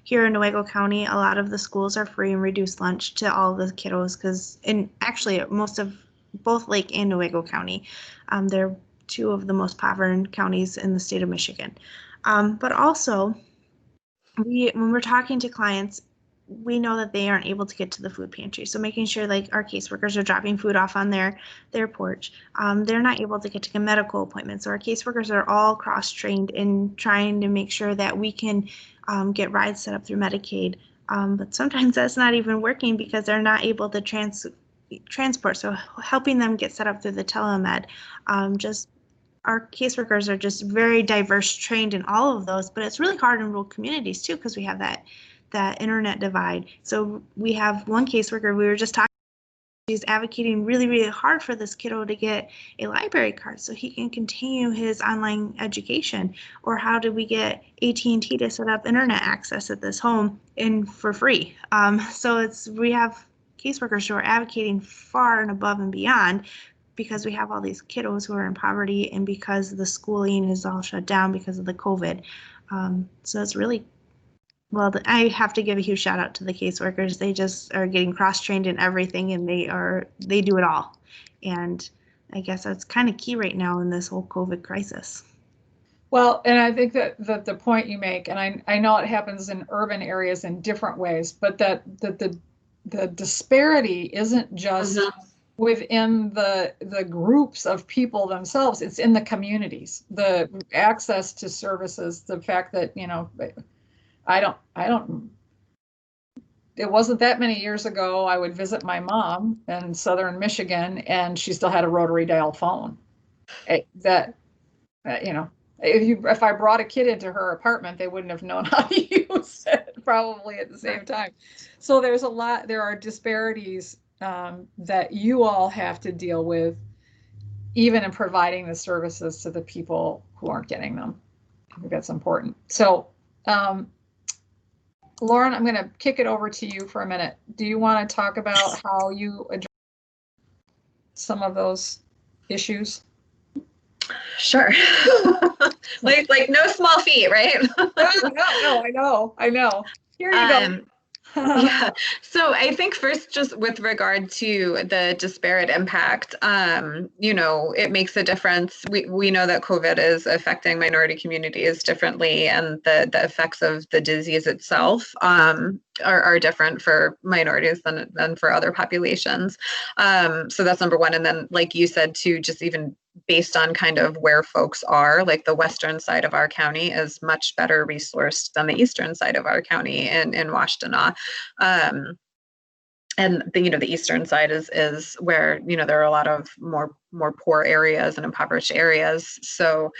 Here in Newaygo County, a lot of the schools are free and reduced lunch to all the kiddos because, and actually most of both Lake and Newaygo County, they're two of the most impoverished counties in the state of Michigan. But also, when we're talking to clients, we know that they aren't able to get to the food pantry. So making sure like our caseworkers are dropping food off on their porch. They're not able to get to medical appointments. So our caseworkers are all cross-trained in trying to make sure that we can get rides set up through Medicaid. But sometimes that's not even working because they're not able to transport. So helping them get set up through the telemed. Just our caseworkers are just very diverse, trained in all of those, but it's really hard in rural communities too because we have that internet divide. So we have one caseworker we were just talking, she's advocating really, really hard for this kiddo to get a library card so he can continue his online education. Or how do we get AT&T to set up internet access at this home and for free? So we have caseworkers who are advocating far and above and beyond because we have all these kiddos who are in poverty and because the schooling is all shut down because of the COVID. So it's really, well, I have to give a huge shout out to the caseworkers. They just are getting cross-trained in everything and they do it all. And I guess that's kind of key right now in this whole COVID crisis. Well, and I think that the point you make, and I know it happens in urban areas in different ways, but that the disparity isn't just within the groups of people themselves, it's in the communities, the access to services, the fact that, it wasn't that many years ago, I would visit my mom in southern Michigan and she still had a rotary dial phone. If I brought a kid into her apartment, they wouldn't have known how to use it probably at the same time. So there are disparities that you all have to deal with, even in providing the services to the people who aren't getting them. I think that's important. So, Lauren, I'm going to kick it over to you for a minute. Do you want to talk about how you address some of those issues? Sure. like no small feat, right? No, I know. Here you go. Yeah. So I think first, just with regard to the disparate impact, it makes a difference. We know that COVID is affecting minority communities differently, and the effects of the disease itself are different for minorities than for other populations. So that's number one. And then, like you said, too, just even based on kind of where folks are, like the western side of our county is much better resourced than the eastern side of our county in Washtenaw. And the eastern side is where there are a lot of more more poor areas and impoverished areas. So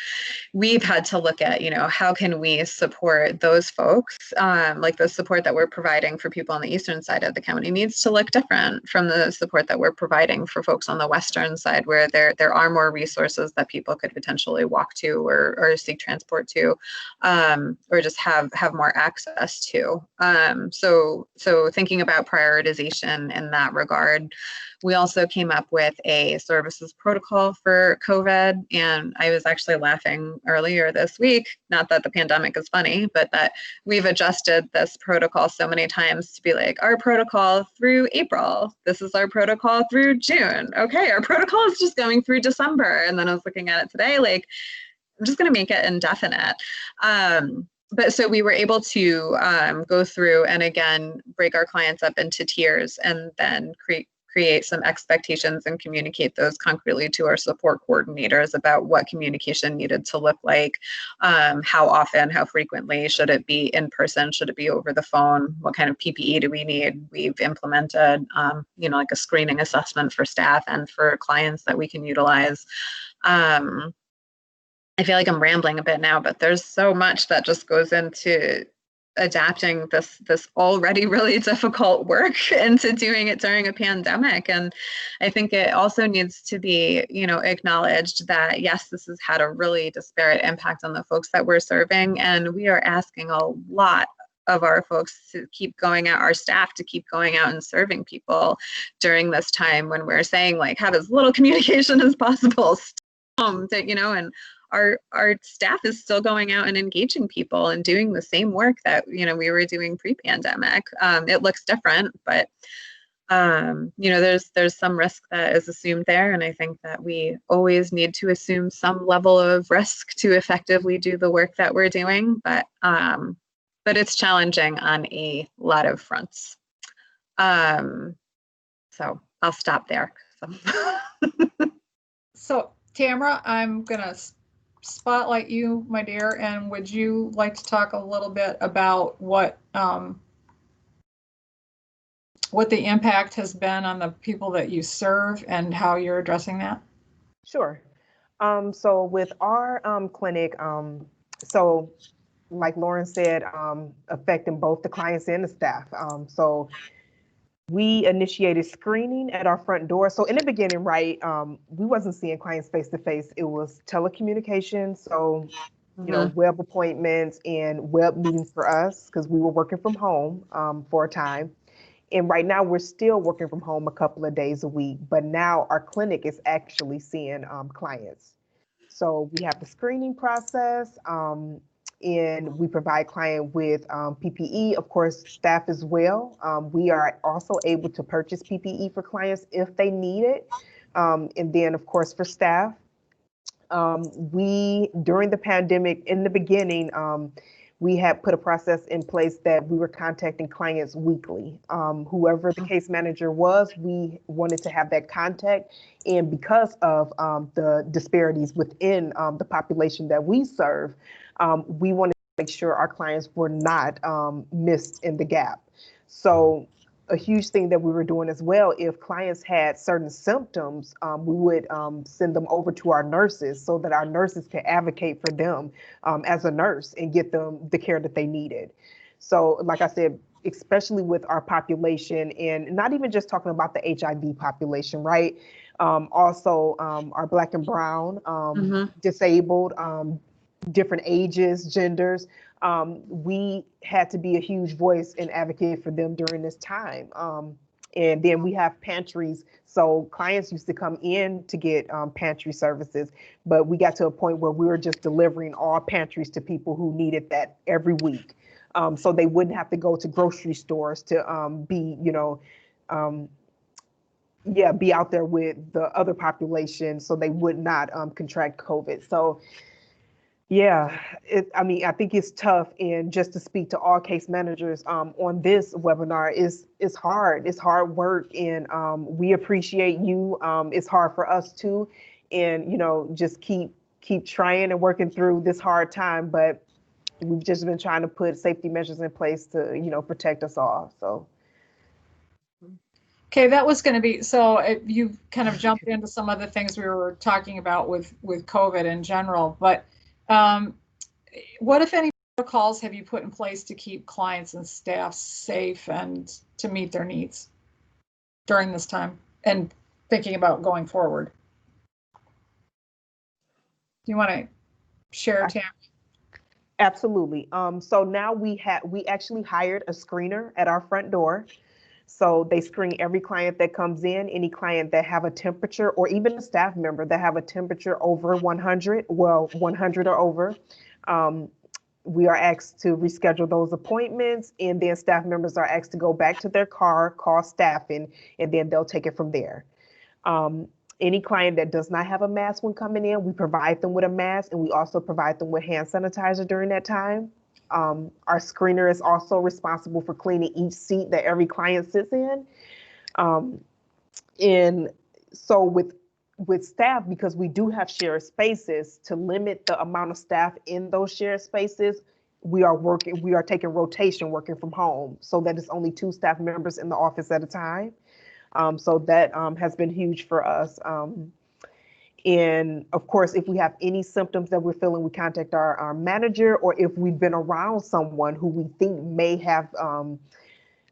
we've had to look at, how can we support those folks? Like the support that we're providing for people on the eastern side of the county needs to look different from the support that we're providing for folks on the western side, where there are more resources that people could potentially walk to or seek transport to, or just have more access to. So thinking about prioritization in that regard. We also came up with a services protocol for COVID. And I was actually laughing earlier this week, not that the pandemic is funny, but that we've adjusted this protocol so many times to be like, our protocol through April. This is our protocol through June. Okay, our protocol is just going through December. And then I was looking at it today, like, I'm just going to make it indefinite. But so we were able to go through and again, break our clients up into tiers and then create some expectations and communicate those concretely to our support coordinators about what communication needed to look like, how often, how frequently, should it be in person, should it be over the phone, what kind of PPE do we need? We've implemented, like a screening assessment for staff and for clients that we can utilize. I feel like I'm rambling a bit now, but there's so much that just goes into adapting this already really difficult work into doing it during a pandemic. And I think it also needs to be, acknowledged that yes, this has had a really disparate impact on the folks that we're serving. And we are asking a lot of our folks to keep going out, our staff to keep going out and serving people during this time when we're saying like have as little communication as possible. And our staff is still going out and engaging people and doing the same work that we were doing pre-pandemic. It looks different, but there's some risk that is assumed there, and I think that we always need to assume some level of risk to effectively do the work that we're doing. But it's challenging on a lot of fronts. So I'll stop there. So Tamara, I'm gonna spotlight you, my dear, and would you like to talk a little bit about what the impact has been on the people that you serve and how you're addressing that? Sure. So with our clinic, so like Lauren said, affecting both the clients and the staff. So we initiated screening at our front door. So in the beginning, right, we wasn't seeing clients face to face. It was telecommunication. So, web appointments and web meetings for us because we were working from home for a time. And right now we're still working from home a couple of days a week, but now our clinic is actually seeing clients. So we have the screening process, and we provide client with PPE, of course, staff as well. We are also able to purchase PPE for clients if they need it. And then, of course, for staff, during the pandemic, in the beginning, we had put a process in place that we were contacting clients weekly. Whoever the case manager was, we wanted to have that contact. And because of the disparities within the population that we serve, we wanted to make sure our clients were not missed in the gap. So a huge thing that we were doing as well, if clients had certain symptoms, we would send them over to our nurses so that our nurses can advocate for them as a nurse and get them the care that they needed. So like I said, especially with our population, and not even just talking about the HIV population, right? Also our Black and Brown, disabled, different ages, genders. We had to be a huge voice and advocate for them during this time. And then we have pantries. So clients used to come in to get pantry services, but we got to a point where we were just delivering all pantries to people who needed that every week. So they wouldn't have to go to grocery stores to be out there with the other population so they would not contract COVID. So yeah, I think it's tough, and just to speak to all case managers on this webinar is hard. It's hard work, and we appreciate you. It's hard for us too, and just keep trying and working through this hard time. But we've just been trying to put safety measures in place to protect us all. So. Okay, that was going to be, so you kind of jumped into some of the things we were talking about with COVID in general, but um, what, if any, protocols have you put in place to keep clients and staff safe and to meet their needs during this time and thinking about going forward? Do you want to share, Tam? Absolutely. So now we actually hired a screener at our front door. So they screen every client that comes in, any client that have a temperature, or even a staff member that have a temperature over 100, well, 100 or over. We are asked to reschedule those appointments, and then staff members are asked to go back to their car, call staffing, and then they'll take it from there. Any client that does not have a mask when coming in, we provide them with a mask, and we also provide them with hand sanitizer during that time. Our screener is also responsible for cleaning each seat that every client sits in. And so with staff, because we do have shared spaces, to limit the amount of staff in those shared spaces, we are taking rotation working from home, so that it's only 2 staff members in the office at a time. So that has been huge for us. And of course, if we have any symptoms that we're feeling, we contact our manager, or if we've been around someone who we think may have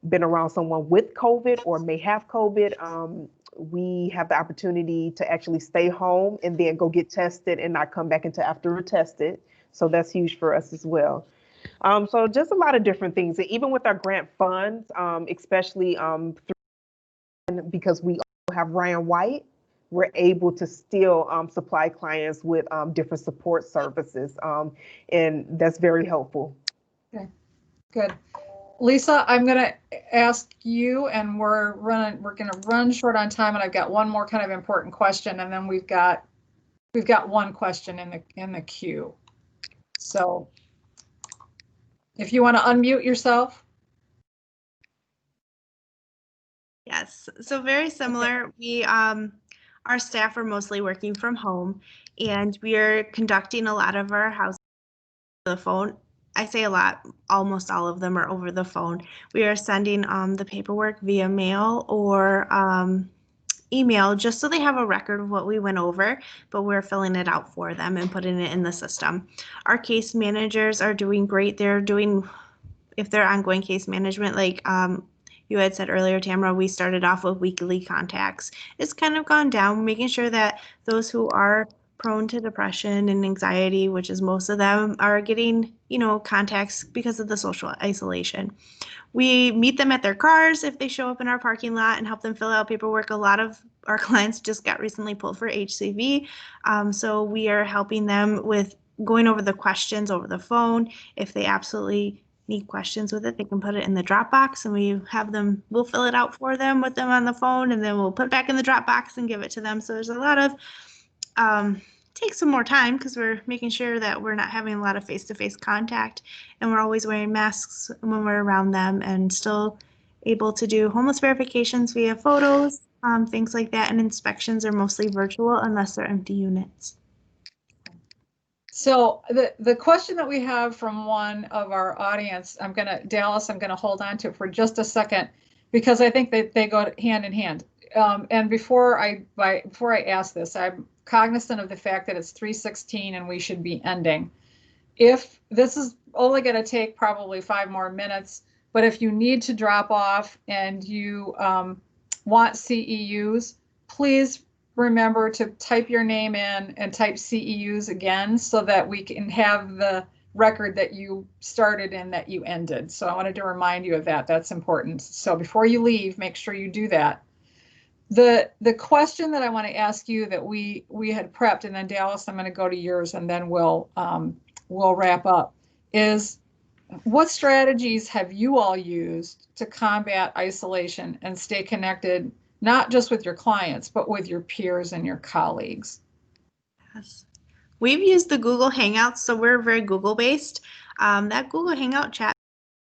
been around someone with COVID or may have COVID, we have the opportunity to actually stay home and then go get tested and not come back until after we're tested. So that's huge for us as well. So just a lot of different things. And even with our grant funds, especially because we also have Ryan White, we're able to still supply clients with different support services. And that's very helpful. Okay, good. Lisa, I'm going to ask you, and we're going to run short on time, and I've got one more kind of important question, and then we've got one question in the queue. So if you want to unmute yourself. Yes, so very similar. We our staff are mostly working from home, and we are conducting a lot of our housing over the phone. I say a lot, almost all of them are over the phone. We are sending the paperwork via mail or email, just so they have a record of what we went over, but we're filling it out for them and putting it in the system. Our case managers are doing great. They're doing, if they're ongoing case management, like you had said earlier, Tamara, we started off with weekly contacts. It's kind of gone down, making sure that those who are prone to depression and anxiety, which is most of them, are getting, contacts because of the social isolation. We meet them at their cars if they show up in our parking lot and help them fill out paperwork. A lot of our clients just got recently pulled for HCV. So we are helping them with going over the questions over the phone. If they absolutely need questions with it, they can put it in the Dropbox, and we'll fill it out for them with them on the phone, and then we'll put it back in the Dropbox and give it to them. So there's a lot of take some more time because we're making sure that we're not having a lot of face-to-face contact, and we're always wearing masks when we're around them, and still able to do homeless verifications via photos, things like that, and inspections are mostly virtual unless they're empty units. So the question that we have from one of our audience, Dallas, I'm gonna hold on to it for just a second, because I think that they go hand in hand. And before I ask this, I'm cognizant of the fact that it's 3:16 and we should be ending. If this is only going to take probably 5 more minutes, but if you need to drop off and you want CEUs, please remember to type your name in and type CEUs again, so that we can have the record that you started and that you ended. So I wanted to remind you of that. That's important. So before you leave, make sure you do that. The question that I want to ask you that we had prepped, and then Dallas, I'm going to go to yours, and then we'll wrap up, is what strategies have you all used to combat isolation and stay connected, not just with your clients, but with your peers and your colleagues? Yes. We've used the Google Hangouts, so we're very Google based. That Google Hangout chat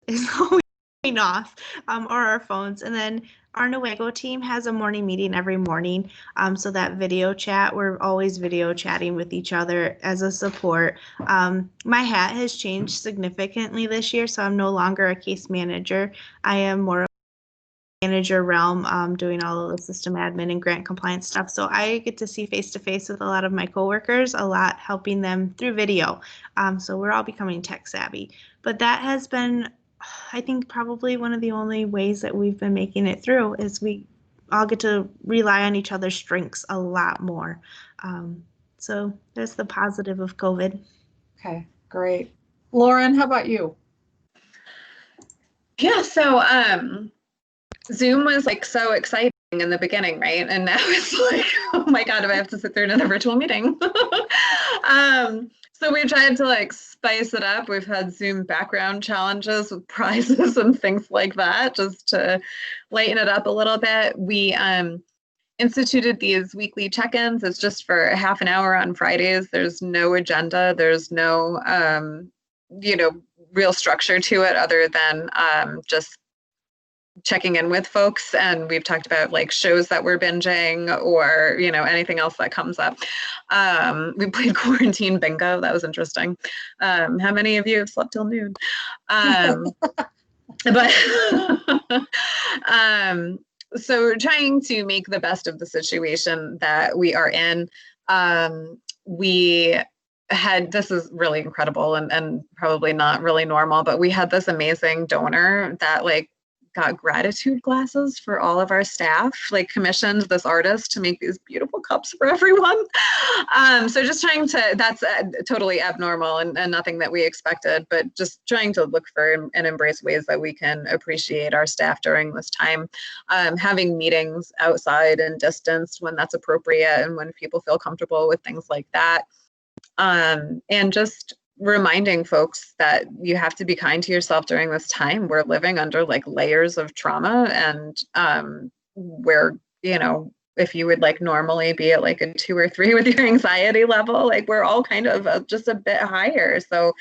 is always going off, or our phones. And then our Newego team has a morning meeting every morning. So that video chat, we're always video chatting with each other as a support. My hat has changed significantly this year, so I'm no longer a case manager. I am more manager realm, doing all of the system admin and grant compliance stuff. So I get to see face to face with a lot of my coworkers, a lot helping them through video. So we're all becoming tech savvy. But that has been, I think, probably one of the only ways that we've been making it through is we all get to rely on each other's strengths a lot more. So that's the positive of COVID. Okay, great. Lauren, how about you? Yeah, so Zoom was like so exciting in the beginning, right? And now it's like, oh my God, do I have to sit there in a virtual meeting? So we tried to like spice it up. We've had Zoom background challenges with prizes and things like that, just to lighten it up a little bit. We instituted these weekly check-ins. It's just for half an hour on Fridays. There's no agenda. There's no, real structure to it other than just checking in with folks. And we've talked about like shows that we're binging or, anything else that comes up. We played quarantine bingo. That was interesting. How many of you have slept till noon? But so we're trying to make the best of the situation that we are in. This is really incredible and probably not really normal, but we had this amazing donor that like got gratitude glasses for all of our staff, like commissioned this artist to make these beautiful cups for everyone. So just trying to, that's totally abnormal and nothing that we expected, but just trying to look for and embrace ways that we can appreciate our staff during this time. Having meetings outside and distanced when that's appropriate and when people feel comfortable with things like that. And just reminding folks that you have to be kind to yourself during this time. We're living under like layers of trauma and where, if you would like normally be at like a 2 or 3 with your anxiety level, like we're all kind of just a bit higher. So,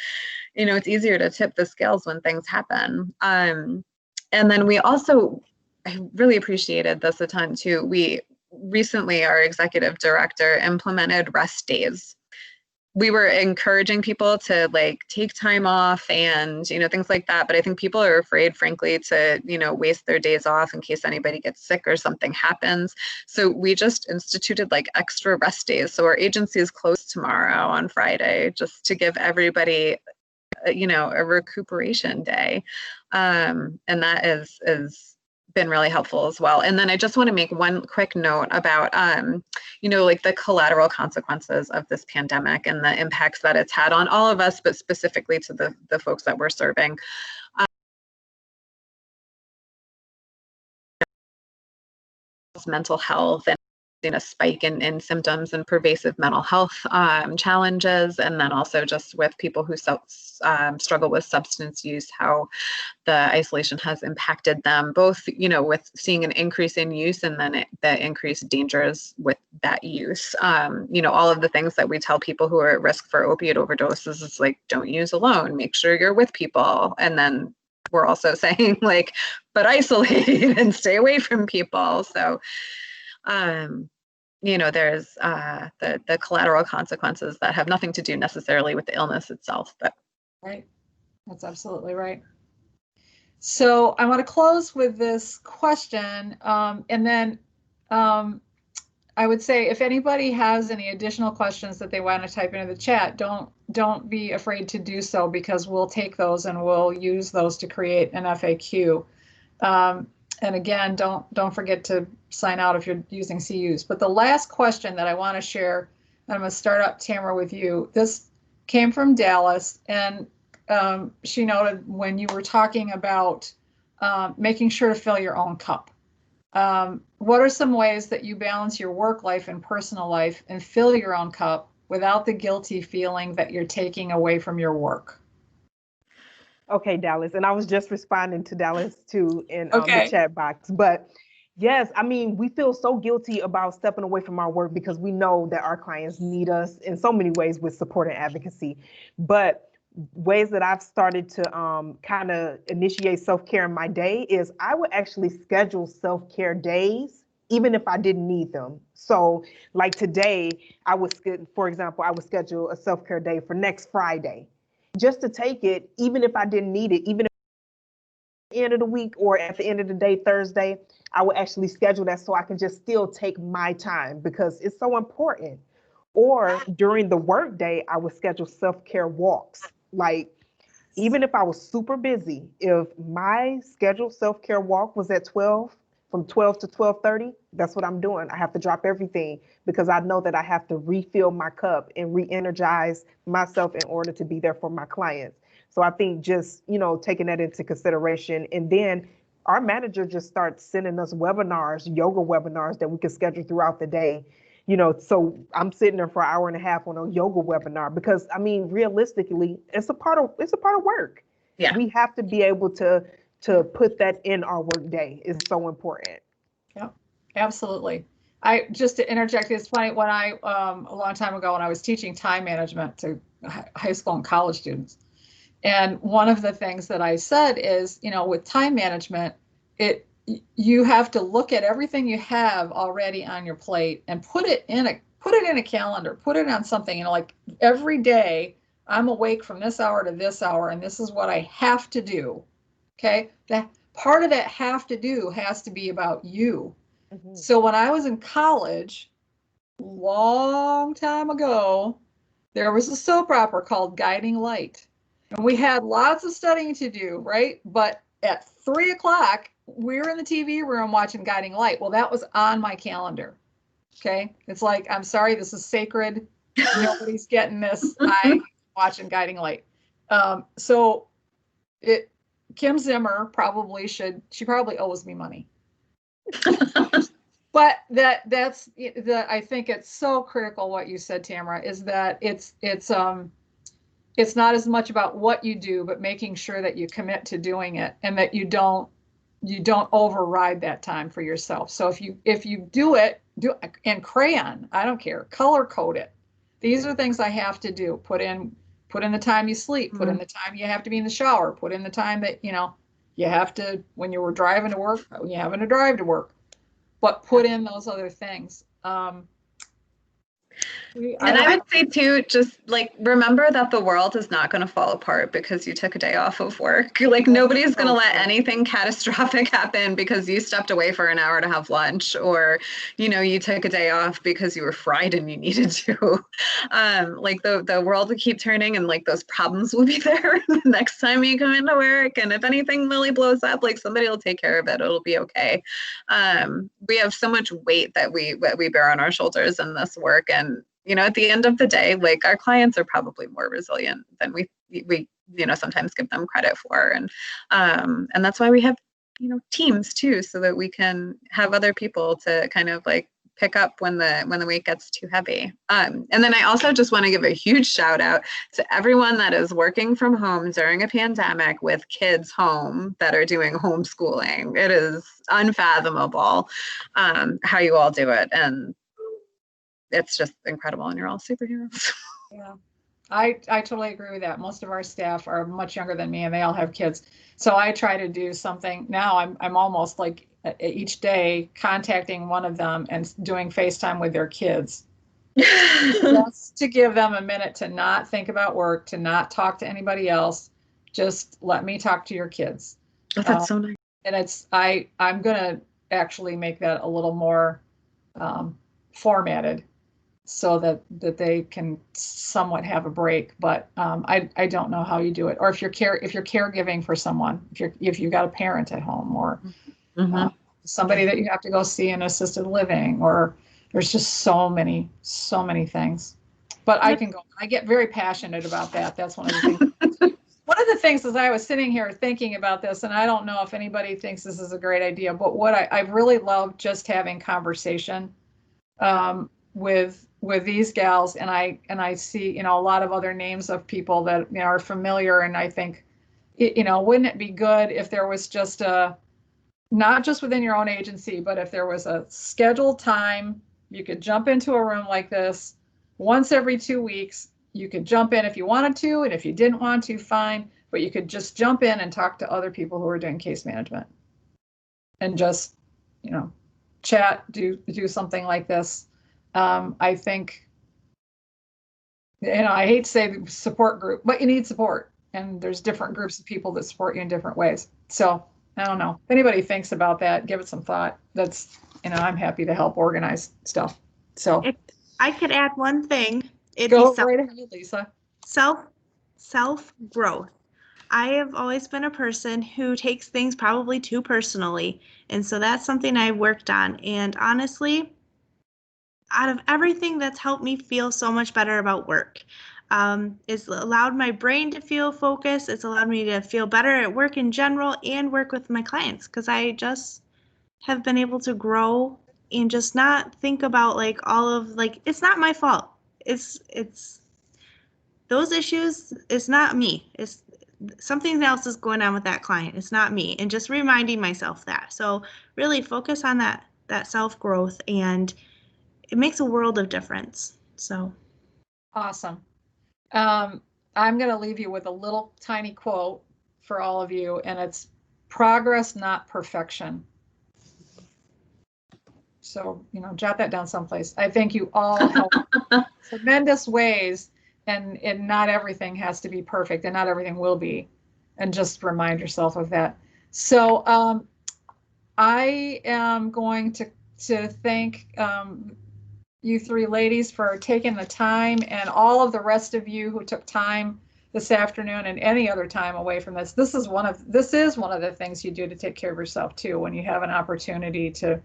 it's easier to tip the scales when things happen. And then we also, I really appreciated this a ton too. We recently, our executive director implemented rest days. We were encouraging people to like take time off and, things like that. But I think people are afraid, frankly, to, waste their days off in case anybody gets sick or something happens. So we just instituted like extra rest days. So our agency is closed tomorrow on Friday, just to give everybody, a recuperation day. And that is been really helpful as well. And then I just want to make one quick note about, like the collateral consequences of this pandemic and the impacts that it's had on all of us, but specifically to the folks that we're serving. Mental health and a spike in symptoms and pervasive mental health challenges, and then also just with people who struggle with substance use, how the isolation has impacted them, both, with seeing an increase in use and then the increased dangers with that use. All of the things that we tell people who are at risk for opioid overdoses is like, don't use alone, make sure you're with people. And then we're also saying like, but isolate and stay away from people. So, there's the collateral consequences that have nothing to do necessarily with the illness itself. But right, that's absolutely right. So I want to close with this question, and then I would say if anybody has any additional questions that they want to type into the chat, don't be afraid to do so, because we'll take those and we'll use those to create an FAQ. And again, don't forget to sign out if you're using CUs. But the last question that I want to share, and I'm going to start up, Tamara, with you. This came from Dallas, and she noted when you were talking about making sure to fill your own cup. What are some ways that you balance your work life and personal life and fill your own cup without the guilty feeling that you're taking away from your work? Okay, Dallas, and I was just responding to Dallas too in Okay. the chat box. But yes, I mean, we feel so guilty about stepping away from our work because we know that our clients need us in so many ways with support and advocacy. But ways that I've started to kind of initiate self-care in my day is I would actually schedule self-care days even if I didn't need them. So like today, for example, I would schedule a self-care day for next Friday, just to take it, even if I didn't need it, even if end of the week or at the end of the day, Thursday, I will actually schedule that so I can just still take my time because it's so important. Or during the workday, I would schedule self-care walks. Like, even if I was super busy, if my scheduled self-care walk was at 12, from 12 to 12:30, that's what I'm doing. I have to drop everything because I know that I have to refill my cup and re-energize myself in order to be there for my clients. So I think just, taking that into consideration. And then our manager just starts sending us webinars, yoga webinars that we can schedule throughout the day. So I'm sitting there for an hour and a half on a yoga webinar because I mean, realistically, it's a part of work. Yeah. We have to be able to put that in our work day. Is so important. Yeah, absolutely. I just to interject, it's funny when I a long time ago when I was teaching time management to high school and college students, and one of the things that I said is, with time management, you have to look at everything you have already on your plate and put it in a calendar, put it on something, like every day I'm awake from this hour to this hour, and this is what I have to do. Okay, that part of that have to do has to be about you. Mm-hmm. So when I was in college, long time ago, there was a soap opera called Guiding Light. And we had lots of studying to do, right? But at 3 o'clock, we were in the TV room watching Guiding Light. Well, that was on my calendar. Okay. It's like, I'm sorry, this is sacred. Nobody's getting this. I'm watching Guiding Light. So it Kim Zimmer she probably owes me money. But I think it's so critical what you said, Tamara, is that it's not as much about what you do, but making sure that you commit to doing it and that you don't override that time for yourself. So if you do it, and crayon, I don't care, color code it. These are things I have to do. Put in the time you sleep, put in the time you have to be in the shower, put in the time that, you have to, when you were driving to work, when you're having to drive to work, but put in those other things. And I would say too, just like remember that the world is not going to fall apart because you took a day off of work. Like nobody's going to let anything catastrophic happen because you stepped away for an hour to have lunch, or you took a day off because you were fried and you needed to. Like the world will keep turning, and like those problems will be there the next time you come into work. And if anything really blows up, like somebody will take care of it. It'll be okay. We have so much weight that we bear on our shoulders in this work, and at the end of the day, like our clients are probably more resilient than we sometimes give them credit for. And that's why we have, teams too, so that we can have other people to kind of like pick up when the weight gets too heavy. And then I also just want to give a huge shout out to everyone that is working from home during a pandemic with kids home that are doing homeschooling. It is unfathomable how you all do it. And it's just incredible, and you're all superheroes. Yeah, I totally agree with that. Most of our staff are much younger than me, and they all have kids. So I try to do something now. I'm almost like each day contacting one of them and doing FaceTime with their kids, just to give them a minute to not think about work, to not talk to anybody else. Just let me talk to your kids. Oh, that's so nice. And I'm gonna actually make that a little more formatted, so that they can somewhat have a break. But I don't know how you do it, or if you're caregiving for someone, if you've got a parent at home, or somebody that you have to go see in assisted living, or there's just so many things. But I get very passionate about that. That's one of the things. One of the things is I was sitting here thinking about this, and I don't know if anybody thinks this is a great idea, but what I really love just having conversation with these gals, and I see a lot of other names of people that are familiar, and I think wouldn't it be good if there was just not just within your own agency, but if there was a scheduled time you could jump into a room like this once every 2 weeks. You could jump in if you wanted to, and if you didn't want to, fine, but you could just jump in and talk to other people who are doing case management, and just chat, do something like this. I think, I hate to say support group, but you need support, and there's different groups of people that support you in different ways. So I don't know. If anybody thinks about that, give it some thought. That's, I'm happy to help organize stuff. So If I could add one thing, it'd be go right ahead, Lisa. self growth. I have always been a person who takes things probably too personally. And so that's something I've worked on. And honestly, out of everything that's helped me feel so much better about work, it's allowed my brain to feel focused. It's allowed me to feel better at work in general and work with my clients because I just have been able to grow and just not think about like all of like it's not my fault. It's those issues. It's not me. It's something else is going on with that client. It's not me. And just reminding myself that. So really focus on that self growth, and it makes a world of difference. So Awesome. I'm going to leave you with a little tiny quote for all of you, and it's progress, not perfection. So, jot that down someplace. I think you all help tremendous ways, and not everything has to be perfect, and not everything will be. And just remind yourself of that. So, I am going to thank you three ladies for taking the time, and all of the rest of you who took time this afternoon and any other time away from this. This is one of the things you do to take care of yourself too, when you have an opportunity to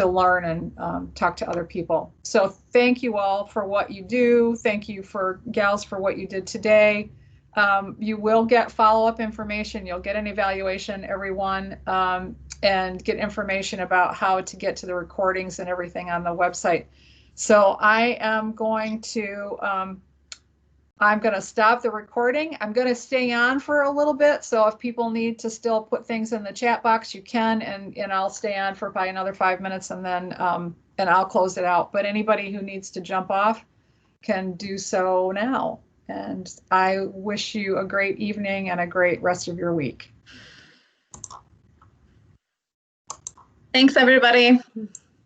learn and talk to other people. So thank you all for what you do. Thank you for gals for what you did today. You will get follow-up information. You'll get an evaluation, everyone, and get information about how to get to the recordings and everything on the website. So I'm going to stop the recording. I'm going to stay on for a little bit. So if people need to still put things in the chat box, you can, and I'll stay on for probably another 5 minutes, and then and I'll close it out. But anybody who needs to jump off can do so now. And I wish you a great evening and a great rest of your week. Thanks, everybody.